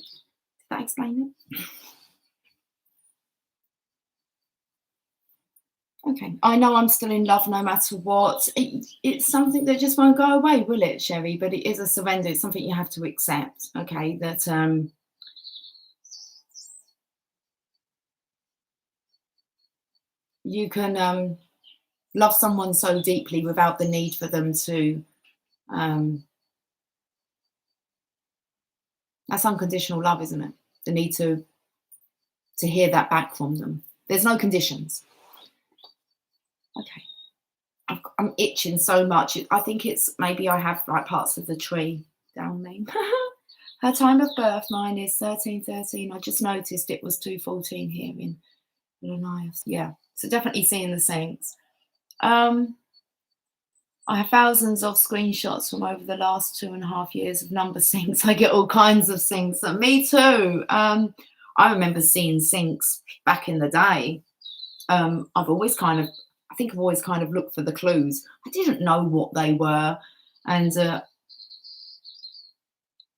that explain it? Okay. I know I'm still in love no matter what. It's something that just won't go away, will it, Sherry? But it is a surrender. It's something you have to accept. Okay. That you can love someone so deeply without the need for them to. That's unconditional love, isn't it? The need to hear that back from them. There's no conditions. Okay. I'm itching so much. I think it's maybe I have like parts of the tree down me. Her time of birth, mine is 1313. I just noticed it was 214 here in Linnaeus. Yeah, so definitely seeing the saints. I have thousands of screenshots from over the last 2.5 years of number syncs. I get all kinds of syncs. And me too. I remember seeing syncs back in the day. I've always kind of looked for the clues. I didn't know what they were, and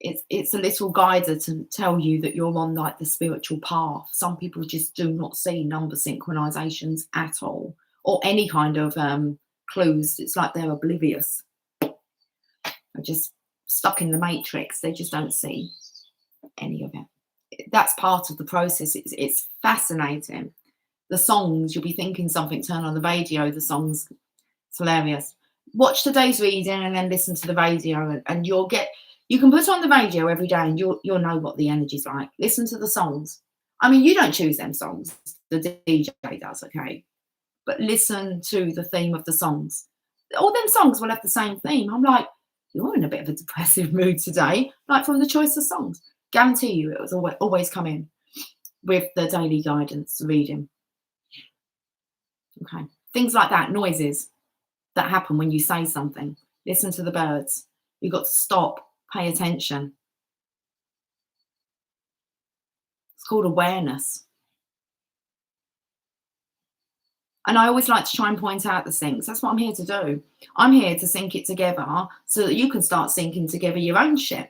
it's a little guider to tell you that you're on like the spiritual path. Some people just do not see number synchronizations at all, or any kind of clues. It's like they're oblivious. They're just stuck in the matrix. They just don't see any of it. That's part of the process. It's fascinating. The songs, you'll be thinking something, turn on the radio, the songs, it's hilarious. Watch today's reading and then listen to the radio, and you can put on the radio every day and you'll know what the energy's like. Listen to the songs. I mean, you don't choose them songs, the DJ does, okay? But listen to the theme of the songs. All them songs will have the same theme. I'm like, you're in a bit of a depressive mood today, like from the choice of songs. Guarantee you it was always come in with the daily guidance reading. Okay, things like that, noises that happen when you say something. Listen to the birds. You've got to stop, pay attention. It's called awareness. And I always like to try and point out the syncs. That's what I'm here to do. I'm here to sync it together so that you can start syncing together your own shit.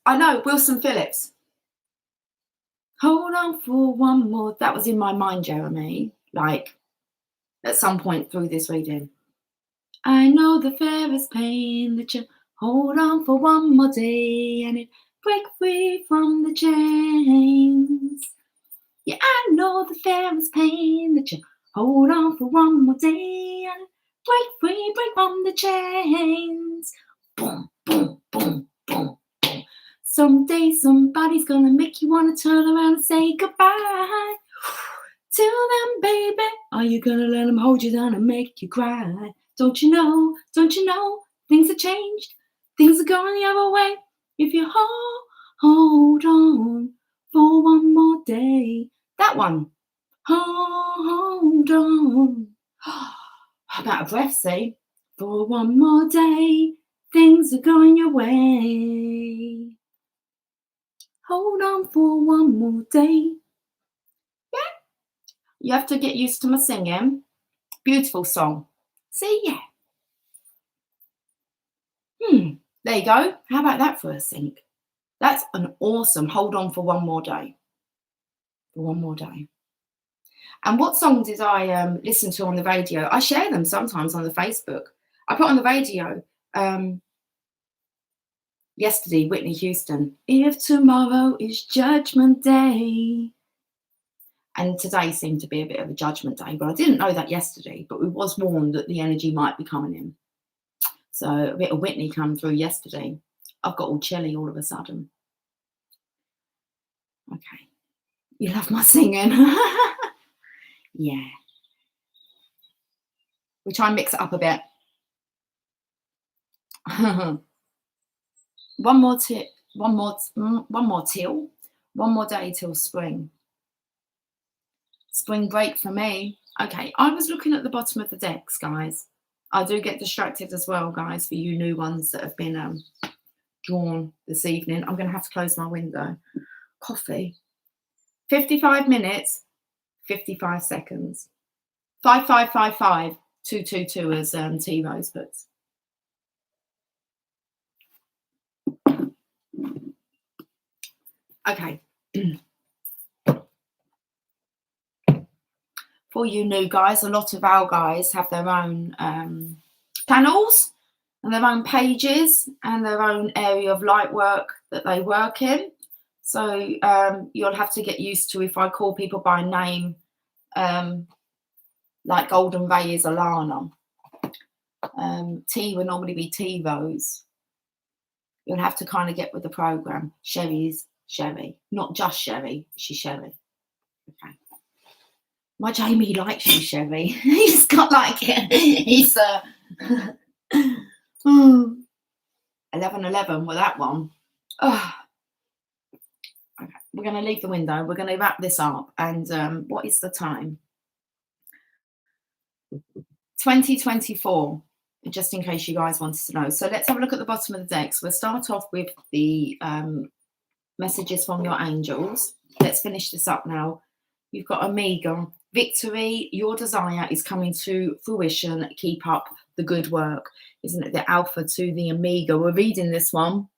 I know, Wilson Phillips. Hold on for one more. That was in my mind, Jeremy, like at some point through this reading. I know the fairest pain that you hold on for one more day and it break free from the chains. Yeah, I know the fairest pain that you hold on for one more day and break from the chains. Boom, boom, boom, boom. Someday somebody's gonna make you wanna turn around and say goodbye to them, baby. Are you gonna let them hold you down and make you cry? Don't you know, things have changed. Things are going the other way. If you hold on for one more day. That one. Hold on. I'm out of breath, see? For one more day. Things are going your way. Hold on for one more day. Yeah. You have to get used to my singing. Beautiful song. See, yeah. There you go. How about that for a sync? That's an awesome hold on for one more day. For one more day. And what song did I listen to on the radio? I share them sometimes on the Facebook. I put on the radio yesterday, Whitney Houston, If Tomorrow is Judgment Day. And today seemed to be a bit of a judgment day, but I didn't know that yesterday, but we was warned that the energy might be coming in. So a bit of Whitney come through yesterday. I've got all chilly all of a sudden. Okay. You love my singing. Yeah. We try and mix it up a bit. One more tip. One more till. One more day till spring. Spring break for me. Okay, I was looking at the bottom of the decks, guys. I do get distracted as well, guys, for you new ones that have been drawn this evening. I'm going to have to close my window. Coffee. 55 minutes, 55 seconds. 5555 222 as T Rose puts. Okay. For you new guys, a lot of our guys have their own panels and their own pages and their own area of light work that they work in. So you'll have to get used to if I call people by name, like Golden Ray is Alana. T will normally be T Rose. You'll have to kind of get with the program. Sherry's Sherry, not just Sherry, she's Sherry. Okay. My Jamie likes you, Sherry. He's got like it. He's 11:11 with that one. Oh. Okay. We're going to leave the window. We're going to wrap this up. And what is the time? 2024. Just in case you guys wanted to know. So let's have a look at the bottom of the decks. We'll start off with the messages from your angels. Let's finish this up now. You've got Omega. Victory, your desire is coming to fruition. Keep up the good work. Isn't it the Alpha to the Omega? We're reading this one.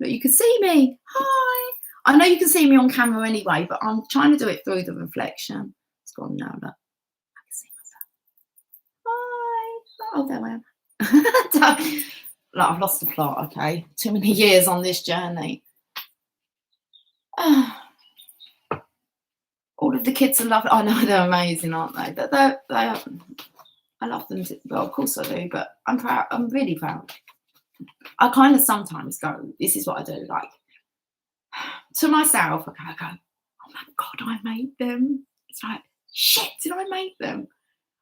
Look, you can see me. Hi. I know you can see me on camera anyway, but I'm trying to do it through the reflection. It's gone now, look. I can see myself. Hi. Oh, there I am. Like, I've lost the plot, okay? Too many years on this journey. All of the kids are lovely. I know they're amazing, aren't they? But I love them. Well, of course I do, but I'm proud. I'm really proud. I kind of sometimes go, this is what I do, like, to myself, okay, I go, oh my God, I made them. It's like, shit, did I make them?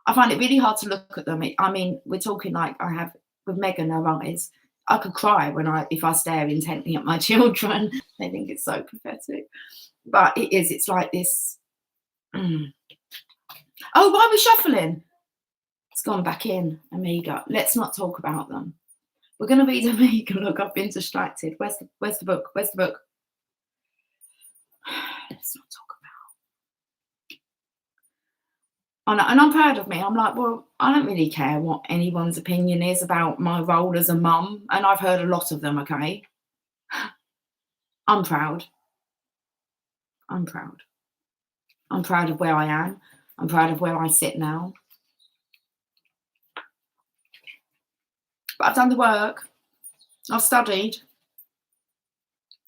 I find it really hard to look at them. I mean, we're talking like I have with Megan, her eyes. I could cry if I stare intently at my children. They think it's so pathetic. But it is, it's like this. Oh, why are we shuffling? It's gone back in, Omega. Let's not talk about them. We're going to read Omega. Look, I've been distracted. Where's the book? Where's the book? Let's not talk about. And I'm proud of me. I'm like, well, I don't really care what anyone's opinion is about my role as a mum. And I've heard a lot of them, okay? I'm proud. I'm proud. I'm proud of where I am. I'm proud of where I sit now. But I've done the work. I've studied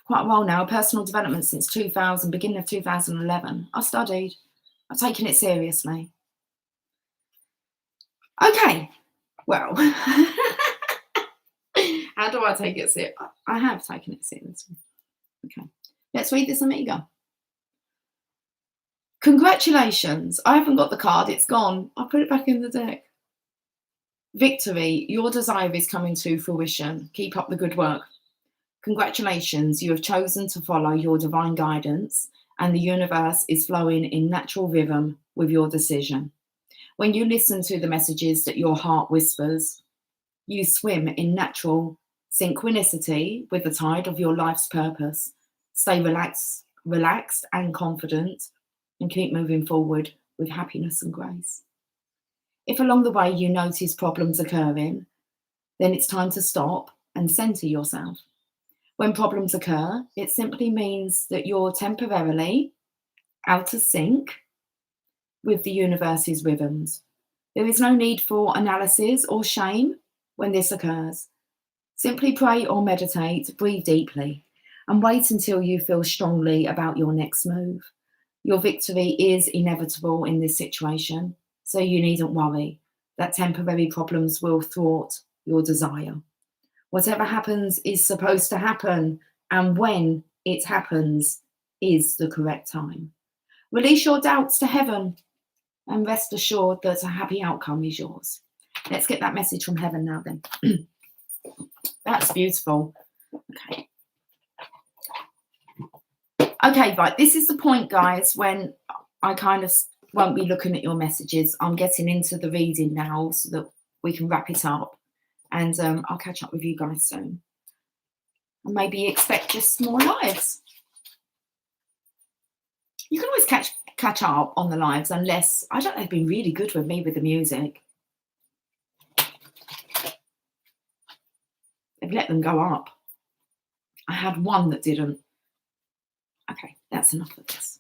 quite a while now, personal development since beginning of 2011. I've studied. I've taken it seriously. Okay, well, how do I take it seriously? I have taken it seriously. Okay, let's read this, Omega. Congratulations. I haven't got the card. It's gone. I'll put it back in the deck. Victory, your desire is coming to fruition. Keep up the good work. Congratulations. You have chosen to follow your divine guidance, and the universe is flowing in natural rhythm with your decision. When you listen to the messages that your heart whispers, you swim in natural synchronicity with the tide of your life's purpose. Stay relaxed and confident, and keep moving forward with happiness and grace. If along the way you notice problems occurring, then it's time to stop and center yourself. When problems occur, it simply means that you're temporarily out of sync with the universe's rhythms. There is no need for analysis or shame when this occurs. Simply pray or meditate, breathe deeply, and wait until you feel strongly about your next move. Your victory is inevitable in this situation, so you needn't worry that temporary problems will thwart your desire. Whatever happens is supposed to happen, and when it happens is the correct time. Release your doubts to heaven and rest assured that a happy outcome is yours. Let's get that message from heaven now then. That's beautiful. Okay. Okay, right. This is the point, guys, when I kind of won't be looking at your messages. I'm getting into the reading now so that we can wrap it up. And I'll catch up with you guys soon. And maybe expect just more lives. You can always catch up on the lives unless, I don't know, they've been really good with me with the music. They've let them go up. I had one that didn't. Okay, that's enough of this.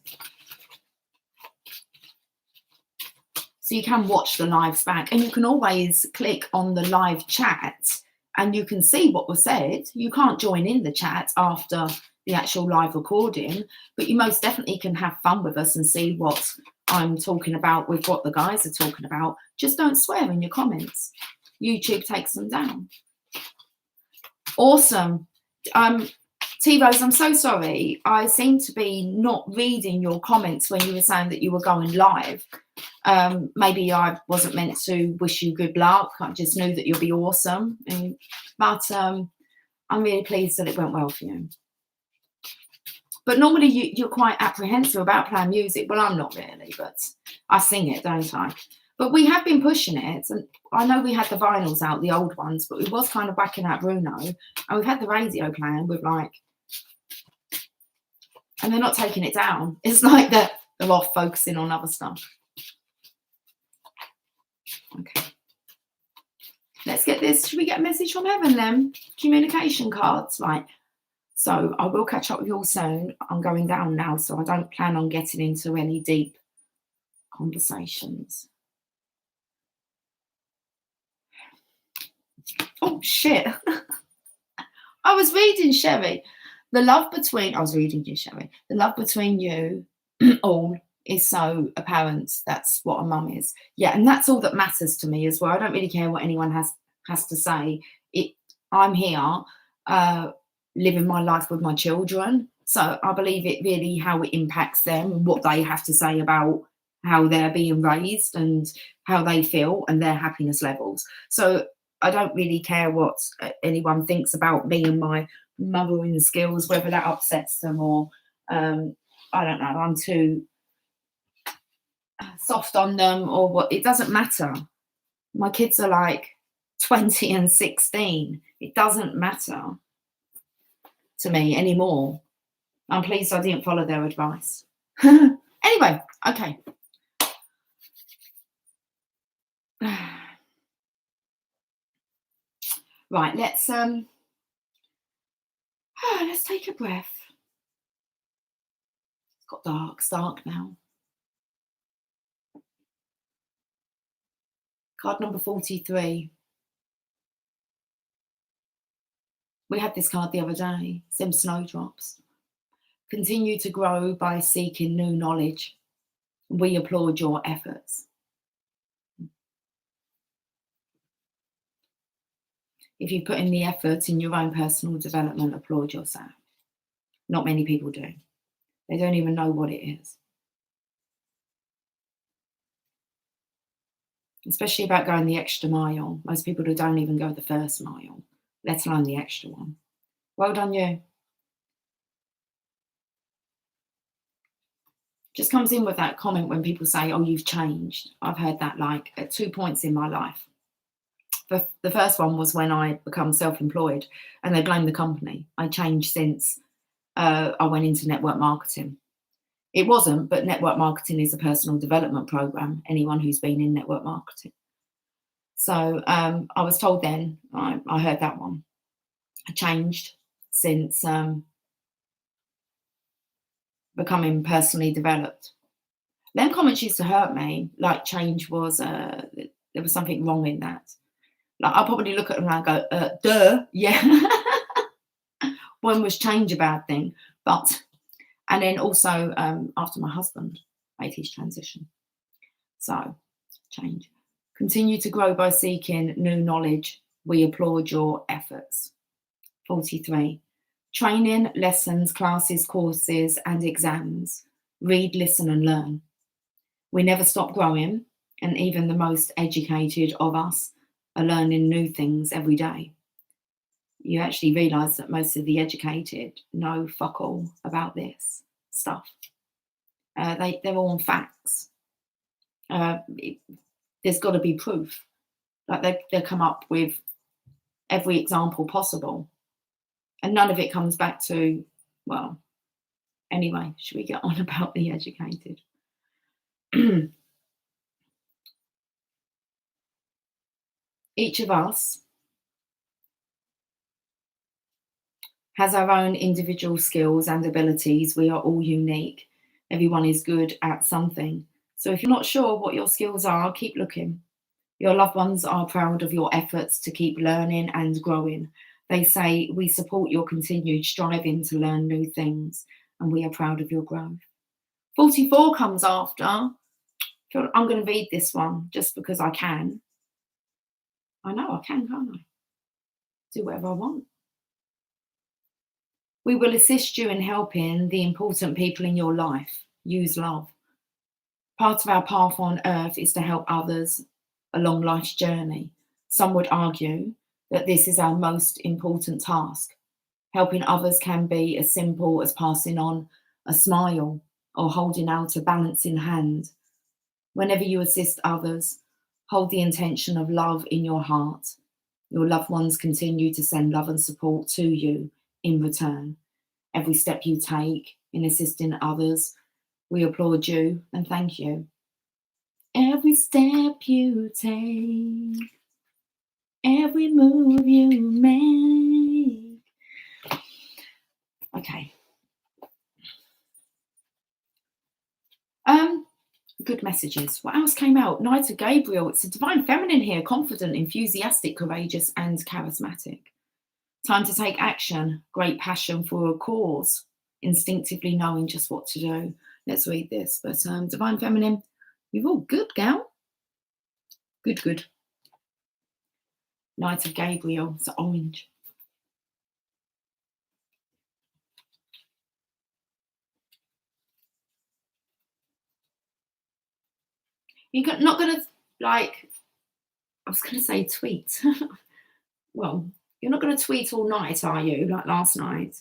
So you can watch the lives back, and you can always click on the live chat and you can see what was said. You can't join in the chat after the actual live recording, but you most definitely can have fun with us and see what I'm talking about with what the guys are talking about. Just don't swear in your comments. YouTube takes them down. Awesome. T-Rose, I'm so sorry. I seem to be not reading your comments when you were saying that you were going live. Maybe I wasn't meant to wish you good luck. I just knew that you'll be awesome. But I'm really pleased that it went well for you. But normally you're quite apprehensive about playing music. Well, I'm not really, but I sing it, don't I? But we have been pushing it. And I know we had the vinyls out, the old ones, but we was kind of whacking out Bruno. And we've had the radio playing with like, and they're not taking it down. It's like they're off focusing on other stuff. Okay. Let's get this. Should we get a message from heaven then? Communication cards, right. So I will catch up with you all soon. I'm going down now, so I don't plan on getting into any deep conversations. Oh, shit. I was reading Sherry. The love between you all is so apparent. That's what a mum is. Yeah, and that's all that matters to me as well. I don't really care what anyone has to say. I'm here living my life with my children. So I believe it really how it impacts them and what they have to say about how they're being raised and how they feel and their happiness levels. So I don't really care what anyone thinks about me and my mothering skills, whether that upsets them or I don't know, I'm too soft on them or what. It doesn't matter. My kids are like 20 and 16. It doesn't matter to me anymore. I'm pleased I didn't follow their advice. Anyway, okay. Right, let's take a breath. It's got dark. It's dark now. Card number 43. We had this card the other day, some snowdrops. Continue to grow by seeking new knowledge. We applaud your efforts. If you put in the effort in your own personal development, applaud yourself. Not many people do. They don't even know what it is. Especially about going the extra mile. Most people who don't even go the first mile, let alone the extra one. Well done, you. Just comes in with that comment when people say, oh, you've changed. I've heard that like at 2 points in my life. The first one was when I become self-employed and they blame the company. I changed since I went into network marketing. It wasn't, but network marketing is a personal development program, anyone who's been in network marketing. So I was told then, I heard that one. I changed since becoming personally developed. Them comments used to hurt me, like change was, there was something wrong in that. Like I'll probably look at them and I go, duh, yeah. When was change a bad thing? But, and then also after my husband made his transition. So, change. Continue to grow by seeking new knowledge. We applaud your efforts. 43. Training, lessons, classes, courses, and exams. Read, listen, and learn. We never stop growing, and even the most educated of us are learning new things every day. You actually realise that most of the educated know fuck all about this stuff. They're all on facts. There's got to be proof. Like they come up with every example possible, and none of it comes back to, well, anyway, should we get on about the educated? Each of us has our own individual skills and abilities. We are all unique. Everyone is good at something. So if you're not sure what your skills are, keep looking. Your loved ones are proud of your efforts to keep learning and growing. They say, we support your continued striving to learn new things, and we are proud of your growth. 44 comes after. I'm going to read this one just because I can. I know I can, can't I? Do whatever I want. We will assist you in helping the important people in your life. Use love. Part of our path on earth is to help others along life's journey. Some would argue that this is our most important task. Helping others can be as simple as passing on a smile or holding out a balancing hand. Whenever you assist others, hold the intention of love in your heart. Your loved ones continue to send love and support to you in return. Every step you take in assisting others, we applaud you and thank you. Every step you take, every move you make. Okay. Good messages. What else came out? Knight of Gabriel. It's a divine feminine here, confident, enthusiastic, courageous, and charismatic. Time to take action. Great passion for a cause. Instinctively knowing just what to do. Let's read this. But divine feminine, you're all good, gal. Good. Knight of Gabriel. It's orange. You're not going to, like, I was going to say tweet. Well, you're not going to tweet all night, are you, like last night?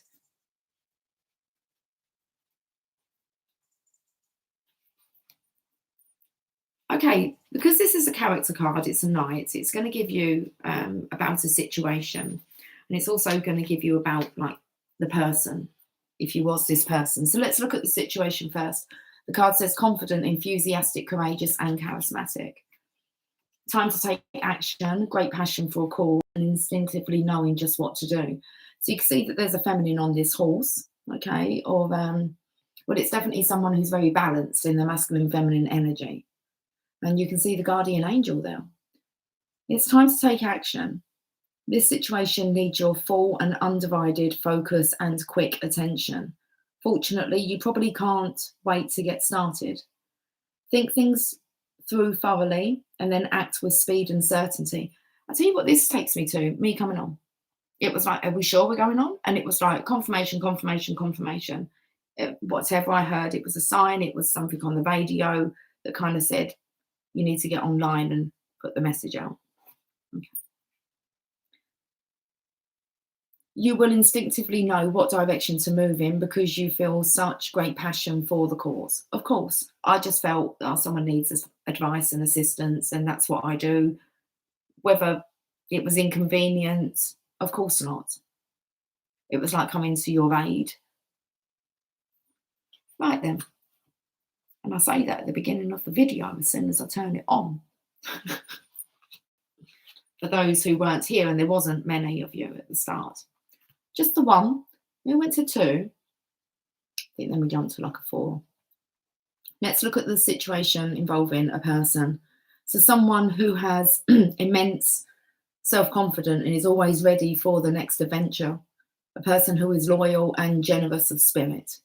Okay, because this is a character card, it's a knight, it's going to give you about a situation. And it's also going to give you about, like, the person, if you was this person. So let's look at the situation first. The card says confident, enthusiastic, courageous, and charismatic. Time to take action, great passion for a cause, and instinctively knowing just what to do. So you can see that there's a feminine on this horse, okay, or well, it's definitely someone who's very balanced in the masculine feminine energy. And you can see the guardian angel there. It's time to take action. This situation needs your full and undivided focus and quick attention. Fortunately, you probably can't wait to get started. Think things through thoroughly and then act with speed and certainty. I'll tell you what this takes me to, me coming on. It was like, are we sure we're going on? And it was like confirmation. Whatever I heard, it was a sign, it was something on the radio that kind of said, you need to get online and put the message out. Okay. You will instinctively know what direction to move in because you feel such great passion for the cause. Of course, I just felt someone needs advice and assistance, and that's what I do. Whether it was inconvenient, of course not. It was like coming to your aid. Right then. And I say that at the beginning of the video as soon as I turn it on. For those who weren't here, and there wasn't many of you at the start. Just the one. We went to 2. I think then we jumped to like a 4. Let's look at the situation involving a person. So someone who has immense self-confidence and is always ready for the next adventure. A person who is loyal and generous of spirit.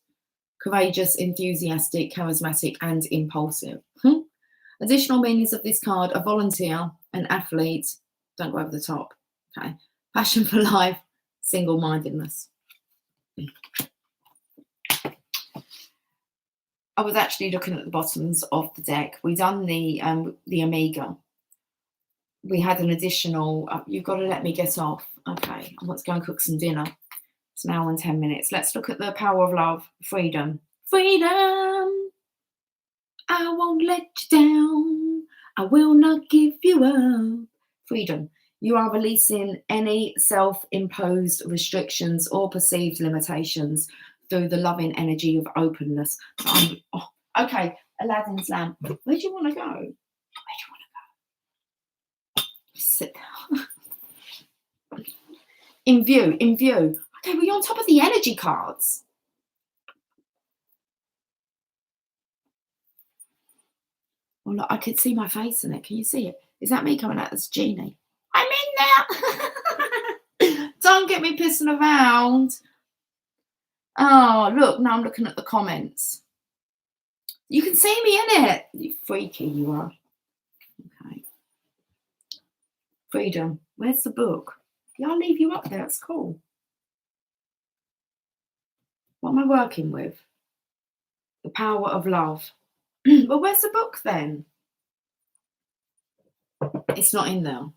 Courageous, enthusiastic, charismatic, and impulsive. Additional meanings of this card: a volunteer, an athlete, don't go over the top, okay, passion for life, single-mindedness. I was actually looking at the bottoms of the deck. We done the Omega. We had an additional. You've got to let me get off. Okay, I want to go and cook some dinner. It's an hour and 10 minutes. Let's look at the power of love, freedom. Freedom. I won't let you down. I will not give you up. Freedom. You are releasing any self-imposed restrictions or perceived limitations through the loving energy of openness. Okay, Aladdin's lamp. Where do you want to go? Where do you want to go? Sit down. In view. Okay, well, you're on top of the energy cards. Well, look, I could see my face in it. Can you see it? Is that me coming out as Genie? I'm in there. Don't get me pissing around. Oh, look, now I'm looking at the comments. You can see me in it. You freaky you are. Okay. Freedom. Where's the book? Yeah, I'll leave you up there. It's cool. What am I working with? The power of love. Well, where's the book then? It's not in there.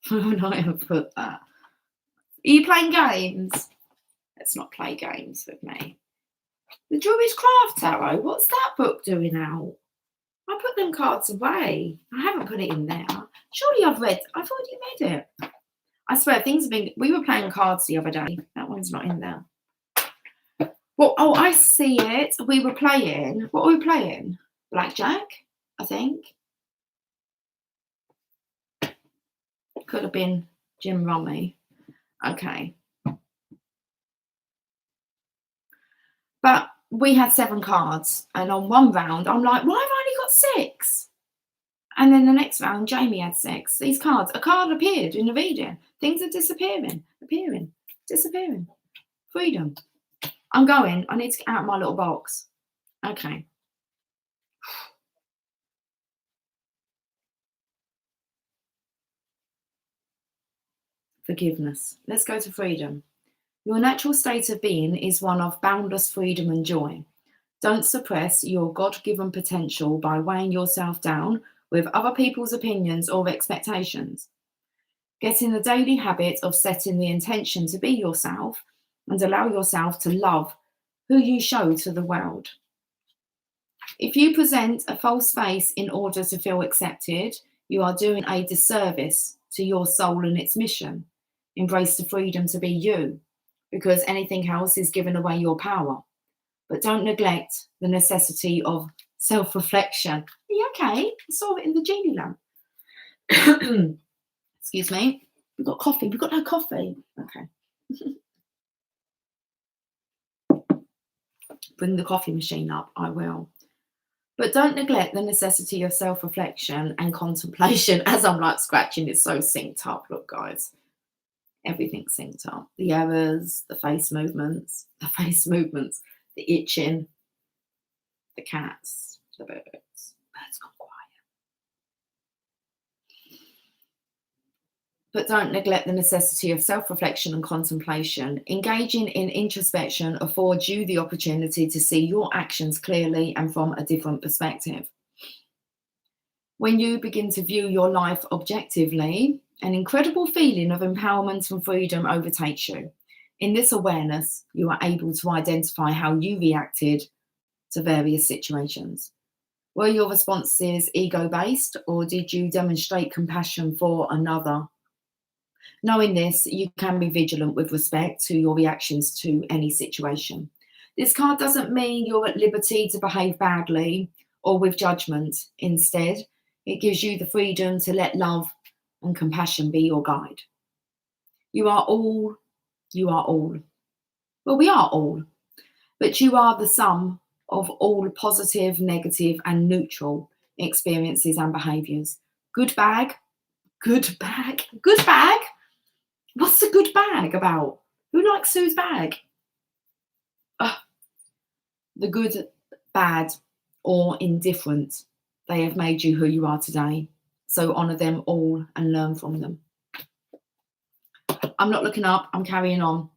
Where would I have put that? Are you playing games? Let's not play games with me. The Druid's Craft Tarot. What's that book doing out? I put them cards away. I haven't put it in there. Surely I've already read it. I swear things have been. We were playing cards the other day. That one's not in there. Well, oh, I see it. We were playing. What were we playing? Blackjack, I think. Could have been Jim Rummy. Okay. But we had 7 cards, and on one round, I'm like, why have I only got 6? And then the next round, Jamie had 6. These cards, a card appeared in the reading. Things are disappearing, disappearing. Freedom. I'm going. I need to get out of my little box. Okay. Forgiveness. Let's go to freedom. Your natural state of being is one of boundless freedom and joy. Don't suppress your God-given potential by weighing yourself down with other people's opinions or expectations. Get in the daily habit of setting the intention to be yourself and allow yourself to love who you show to the world. If you present a false face in order to feel accepted, you are doing a disservice to your soul and its mission. Embrace the freedom to be you, because anything else is giving away your power. But don't neglect the necessity of self-reflection. Are you okay? I saw it in the genie lamp. Excuse me. We've got coffee. We've got no coffee. Okay. Bring the coffee machine up. I will. But don't neglect the necessity of self-reflection and contemplation. As I'm like scratching, it's so synced up. Look, guys. Everything's synced up. The errors, the face movements, the itching, the cats, the birds. Birds gone quiet. But don't neglect the necessity of self-reflection and contemplation. Engaging in introspection affords you the opportunity to see your actions clearly and from a different perspective. When you begin to view your life objectively, an incredible feeling of empowerment and freedom overtakes you. In this awareness, you are able to identify how you reacted to various situations. Were your responses ego-based, or did you demonstrate compassion for another? Knowing this, you can be vigilant with respect to your reactions to any situation. This card doesn't mean you're at liberty to behave badly or with judgment. Instead, it gives you the freedom to let love and compassion be your guide. You are all. Well, we are all, but you are the sum of all positive, negative, and neutral experiences and behaviours. Good bag. What's the good bag about? Who likes whose bag? The good, bad, or indifferent, they have made you who you are today. So honour them all and learn from them. I'm not looking up. I'm carrying on.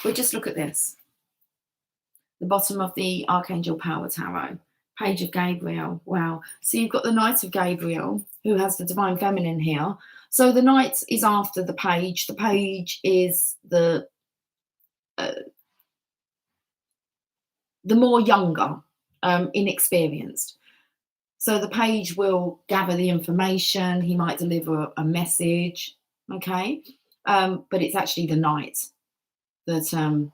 We'll just look at this. The bottom of the Archangel Power Tarot. Page of Gabriel. Wow. So you've got the Knight of Gabriel, who has the Divine Feminine here. So the Knight is after the Page. The Page is the more younger, inexperienced. So the Page will gather the information. He might deliver a message. Okay. But it's actually the Knight that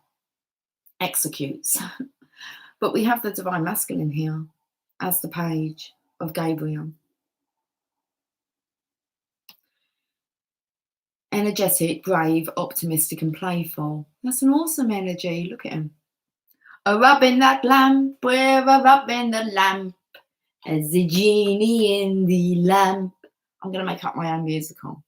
executes. But we have the Divine Masculine here as the Page of Gabriel. Energetic, brave, optimistic, and playful. That's an awesome energy. Look at him. A rubbing that lamp, we're a rubbing the lamp as the genie in the lamp. I'm going to make up my own musical.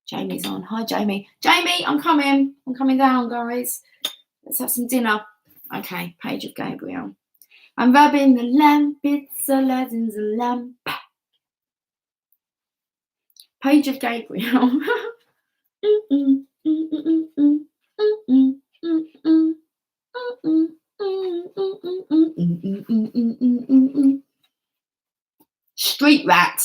Jamie's on. Hi, Jamie. Jamie, I'm coming. I'm coming down, guys. Let's have some dinner. Okay, Page of Gabriel. I'm rubbing the lamp. It's Aladdin's lamp. Page of Gabriel. Street rat.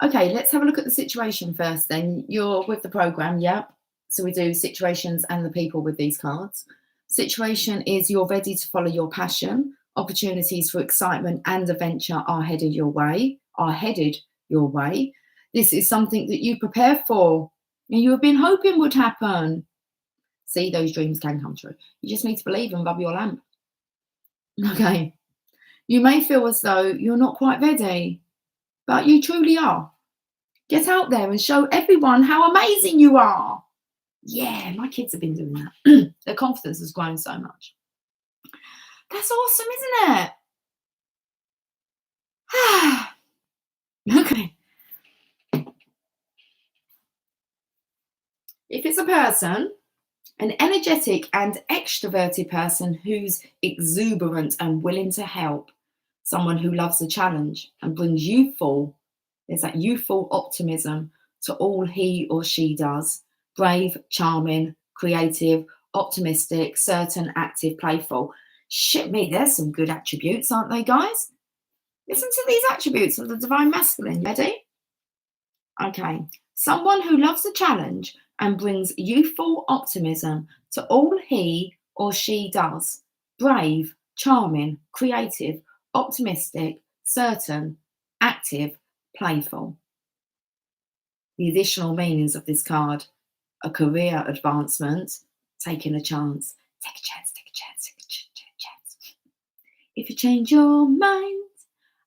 Okay, let's have a look at the situation first then. You're with the program, yeah? So we do situations and the people with these cards. Situation is you're ready to follow your passion. Opportunities for excitement and adventure are headed your way. This is something that you prepare for and you have been hoping would happen. See, those dreams can come true. You just need to believe and rub your lamp. Okay. You may feel as though you're not quite ready, but you truly are. Get out there and show everyone how amazing you are. Yeah, my kids have been doing that. Their confidence has grown so much. That's awesome, isn't it? Okay. If it's a person, an energetic and extroverted person who's exuberant and willing to help, someone who loves a challenge and brings there's that youthful optimism to all he or she does. Brave, charming, creative, optimistic, certain, active, playful. Shit me, there's some good attributes, aren't they, guys? Listen to these attributes of the Divine Masculine. Ready? Okay. Someone who loves a challenge and brings youthful optimism to all he or she does. Brave, charming, creative, optimistic, certain, active, playful. The additional meanings of this card: a career advancement, taking a chance. Take a chance, take a chance, take a chance. If you change your mind,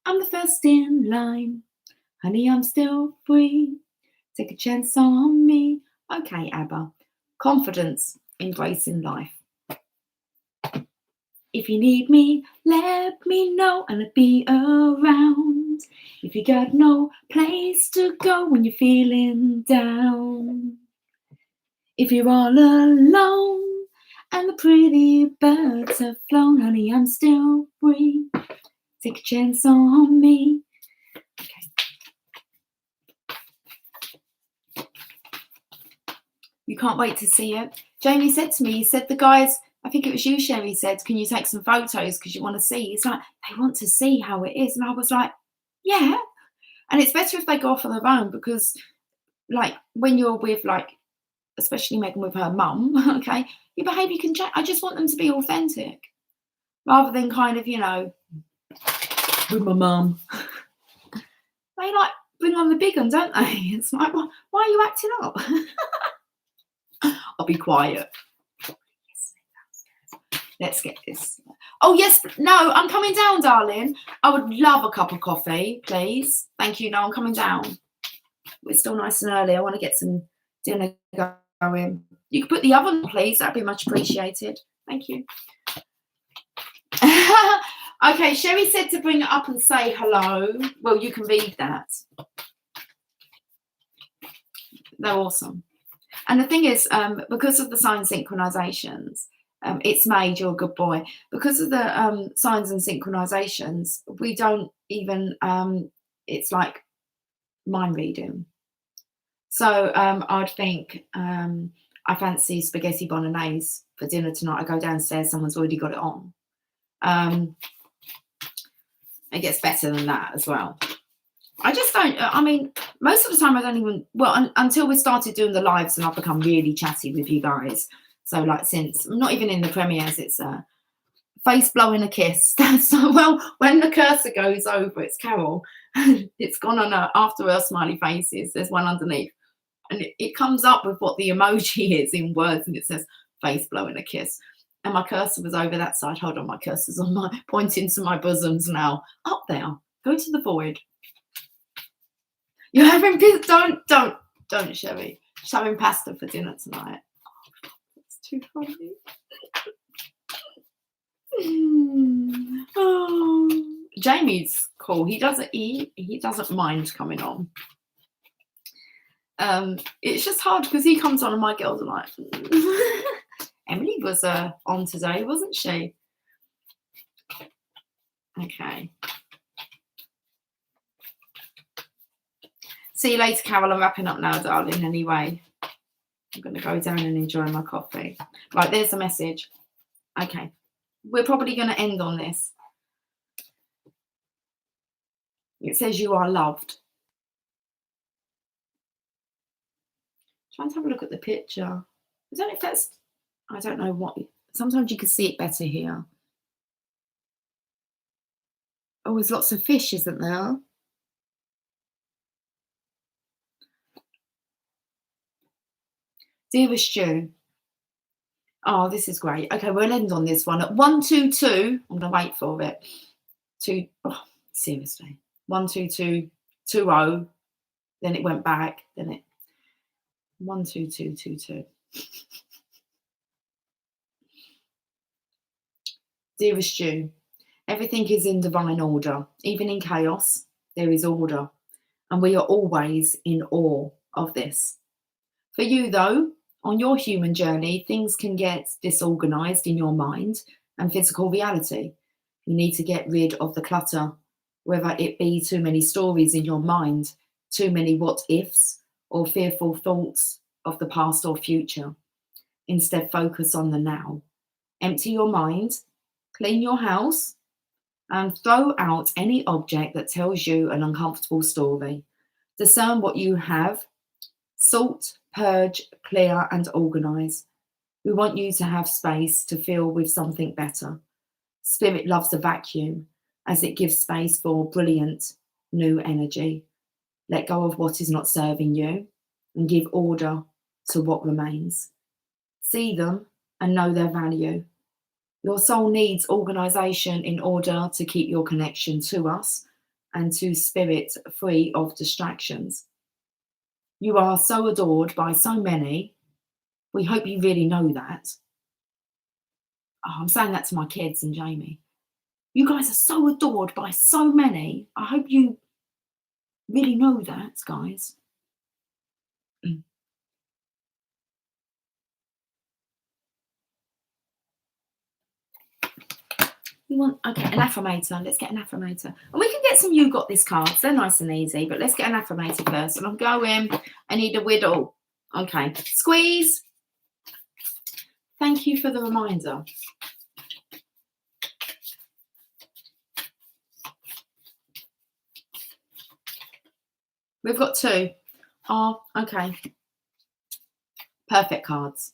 I'm the first in line. Honey, I'm still free. Take a chance on me. Okay, Abba. Confidence, embracing life. If you need me, let me know and I'll be around. If you got no place to go when you're feeling down. If you're all alone and the pretty birds have flown, honey, I'm still free. Take a chance on me. Okay. You can't wait to see it. Jamie said to me, he said the guys, I think it was you, Sherry, said, can you take some photos because you want to see? It's like, they want to see how it is. And I was like, yeah. And it's better if they go off on their own because, like, when you're with, like, especially Megan with her mum, okay, your behaviour can change. I just want them to be authentic rather than kind of, you know, with my mum. They, like, bring on the big one, don't they? It's like, well, why are you acting up? I'll be quiet. Let's get this. Oh, yes. No, I'm coming down, darling. I would love a cup of coffee, please. Thank you. No, I'm coming down. We're still nice and early. I want to get some dinner going. You could put the oven on, please. That'd be much appreciated. Thank you. Okay, Sherry said to bring it up and say hello. Well, you can read that. They're awesome. And the thing is, because of the sign synchronizations, It's made, you're a good boy. Because of the signs and synchronizations, we don't even, it's like mind reading. So I'd think, I fancy spaghetti bolognese for dinner tonight. I go downstairs, someone's already got it on. It gets better than that as well. I just don't, I mean, most of the time I don't even, well, until we started doing the lives and I've become really chatty with you guys. So like since, not even in the premieres, it's face blowing a kiss. So, well, when the cursor goes over, it's Carol. It's gone on after her smiley faces. There's one underneath. And it comes up with what the emoji is in words, and it says face blowing a kiss. And my cursor was over that side. Hold on, my cursor's on my pointing to my bosoms now. Up there. Go to the void. You're having don't, Sherry. She's having pasta for dinner tonight. Oh, that's too funny. Oh, Jamie's cool. He doesn't mind coming on. It's just hard because he comes on and my girls are like, Emily was on today, wasn't she? Okay. See you later, Carol. I'm wrapping up now, darling, anyway. I'm going to go down and enjoy my coffee. Right, there's the message. Okay. We're probably going to end on this. It says you are loved. Trying to have a look at the picture. I don't know if that's, I don't know what, sometimes you can see it better here. Oh, there's lots of fish, isn't there? Dearest Stu. Oh, this is great. Okay, we'll end on this one. At 122, I'm going to wait for it. Seriously. 12220. Then it went back. Then it 12222. Dearest Stu, everything is in divine order. Even in chaos, there is order. And we are always in awe of this. For you, though, on your human journey, things can get disorganized in your mind and physical reality. You need to get rid of the clutter, whether it be too many stories in your mind, too many what ifs, or fearful thoughts of the past or future. Instead, focus on the now. Empty your mind, clean your house, and throw out any object that tells you an uncomfortable story. Discern what you have. Sort, purge, clear, and organise. We want you to have space to fill with something better. Spirit loves a vacuum as it gives space for brilliant new energy. Let go of what is not serving you and give order to what remains. See them and know their value. Your soul needs organisation in order to keep your connection to us and to spirit free of distractions. You are so adored by so many. We hope you really know that. Oh, I'm saying that to my kids and Jamie. You guys are so adored by so many. I hope you really know that, guys. You want, okay, an affirmator. Let's get an affirmator. And we can get some You Got This cards. They're nice and easy, but let's get an affirmator first. And I'm going, I need a whittle. Okay, squeeze. Thank you for the reminder. We've got two. Oh, okay. Perfect cards.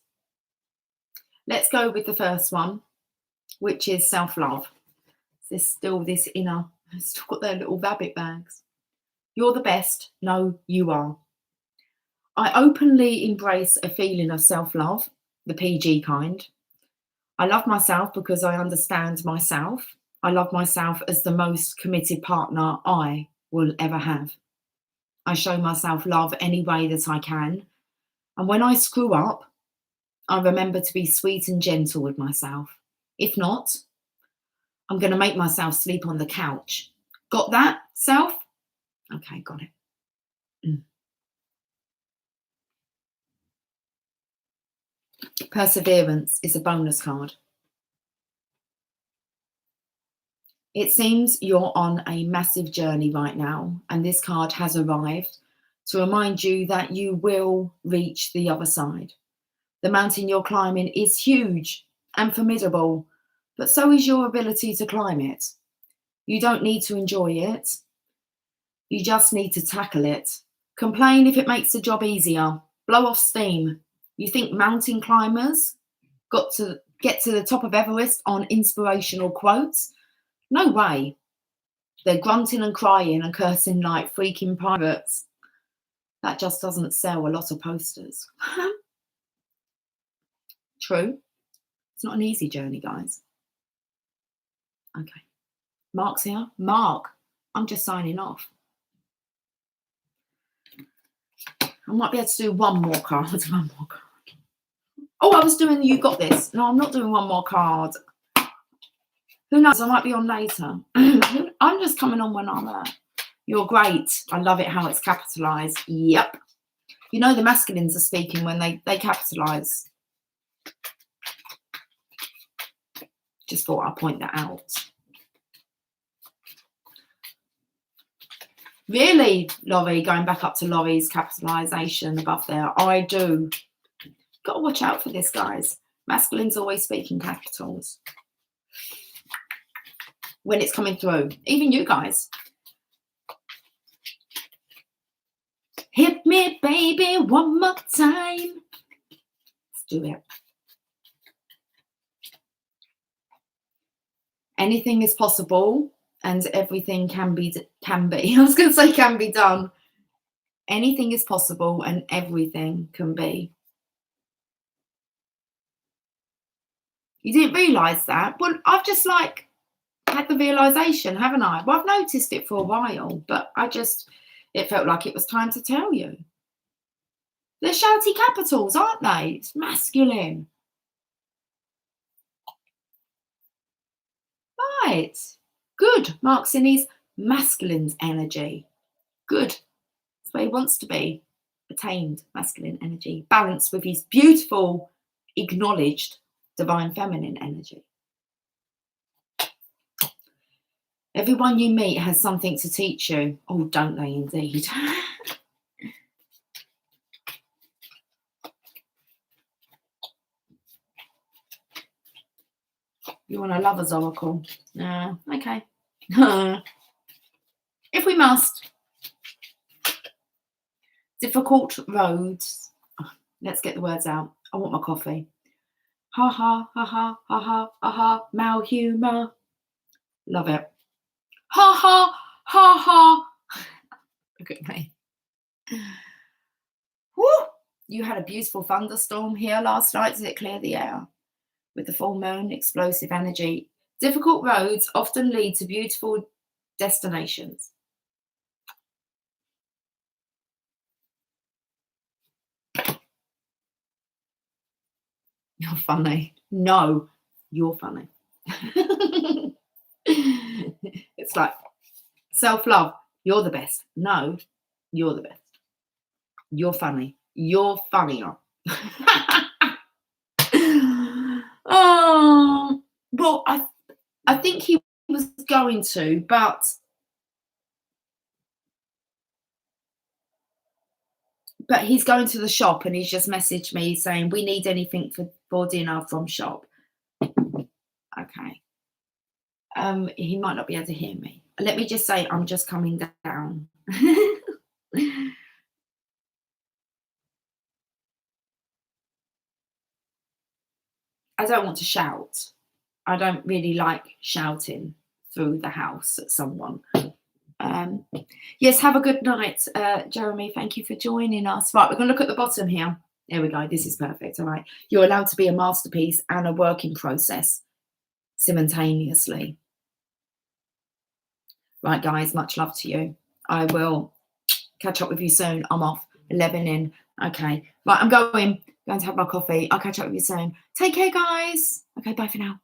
Let's go with the first one, which is self-love. There's still this inner, I've still got their little rabbit bags. You're the best. No, you are. I openly embrace a feeling of self-love, the PG kind. I love myself because I understand myself. I love myself as the most committed partner I will ever have. I show myself love any way that I can. And when I screw up, I remember to be sweet and gentle with myself. If not, I'm going to make myself sleep on the couch. Got that, self? Okay, got it. Perseverance is a bonus card. It seems you're on a massive journey right now, and this card has arrived to remind you that you will reach the other side. The mountain you're climbing is huge and formidable, but so is your ability to climb it. You don't need to enjoy it. You just need to tackle it. Complain if it makes the job easier. Blow off steam. You think mountain climbers got to get to the top of Everest on inspirational quotes? No way. They're grunting and crying and cursing like freaking pirates. That just doesn't sell a lot of posters. True. It's not an easy journey, guys. Okay. Mark's here. Mark, I'm just signing off. I might be able to do one more card. One more card. Oh, I was doing You Got This. No, I'm not doing one more card. Who knows? I might be on later. I'm just coming on when I'm You're great. I love it how it's capitalized. Yep. You know the masculines are speaking when they capitalize. Just thought I'd point that out. Really, Laurie, going back up to Laurie's capitalization above there. I do. Got to watch out for this, guys. Masculines always speak in capitals when it's coming through. Even you guys. Hit me, baby, one more time. Let's do it. Anything is possible. And everything can be. I was going to say can be done. Anything is possible and everything can be. You didn't realise that? Well, I've just had the realisation, haven't I? Well, I've noticed it for a while, but it felt like it was time to tell you. They're shouty capitals, aren't they? It's masculine. Right. Good. Mark's in his masculine energy. Good. That's where he wants to be. Attained masculine energy. Balanced with his beautiful, acknowledged divine feminine energy. Everyone you meet has something to teach you. Oh, don't they indeed? You want a lover's oracle? Okay. If we must. Difficult roads. Oh, let's get the words out. I want my coffee. Ha ha ha ha ha ha ha ha. Mal humour. Love it. Ha ha ha ha. Look at me. Woo! You had a beautiful thunderstorm here last night. Did it clear the air? With the full moon, explosive energy. Difficult roads often lead to beautiful destinations. You're funny. No, you're funny. It's like self-love. You're the best. No, you're the best. You're funny. You're funnier. Oh, well, I think he was going to, but he's going to the shop and he's just messaged me saying we need anything for dinner from shop. Okay. He might not be able to hear me. Let me just say I'm just coming down. I don't want to shout. I don't really like shouting through the house at someone. Yes, have a good night, Jeremy. Thank you for joining us. Right, we're going to look at the bottom here. There we go. This is perfect. All right. You're allowed to be a masterpiece and a work in process simultaneously. Right, guys, much love to you. I will catch up with you soon. I'm off. 11 in. Okay. Right, I'm going to have my coffee. I'll catch up with you soon. Take care, guys. Okay, bye for now.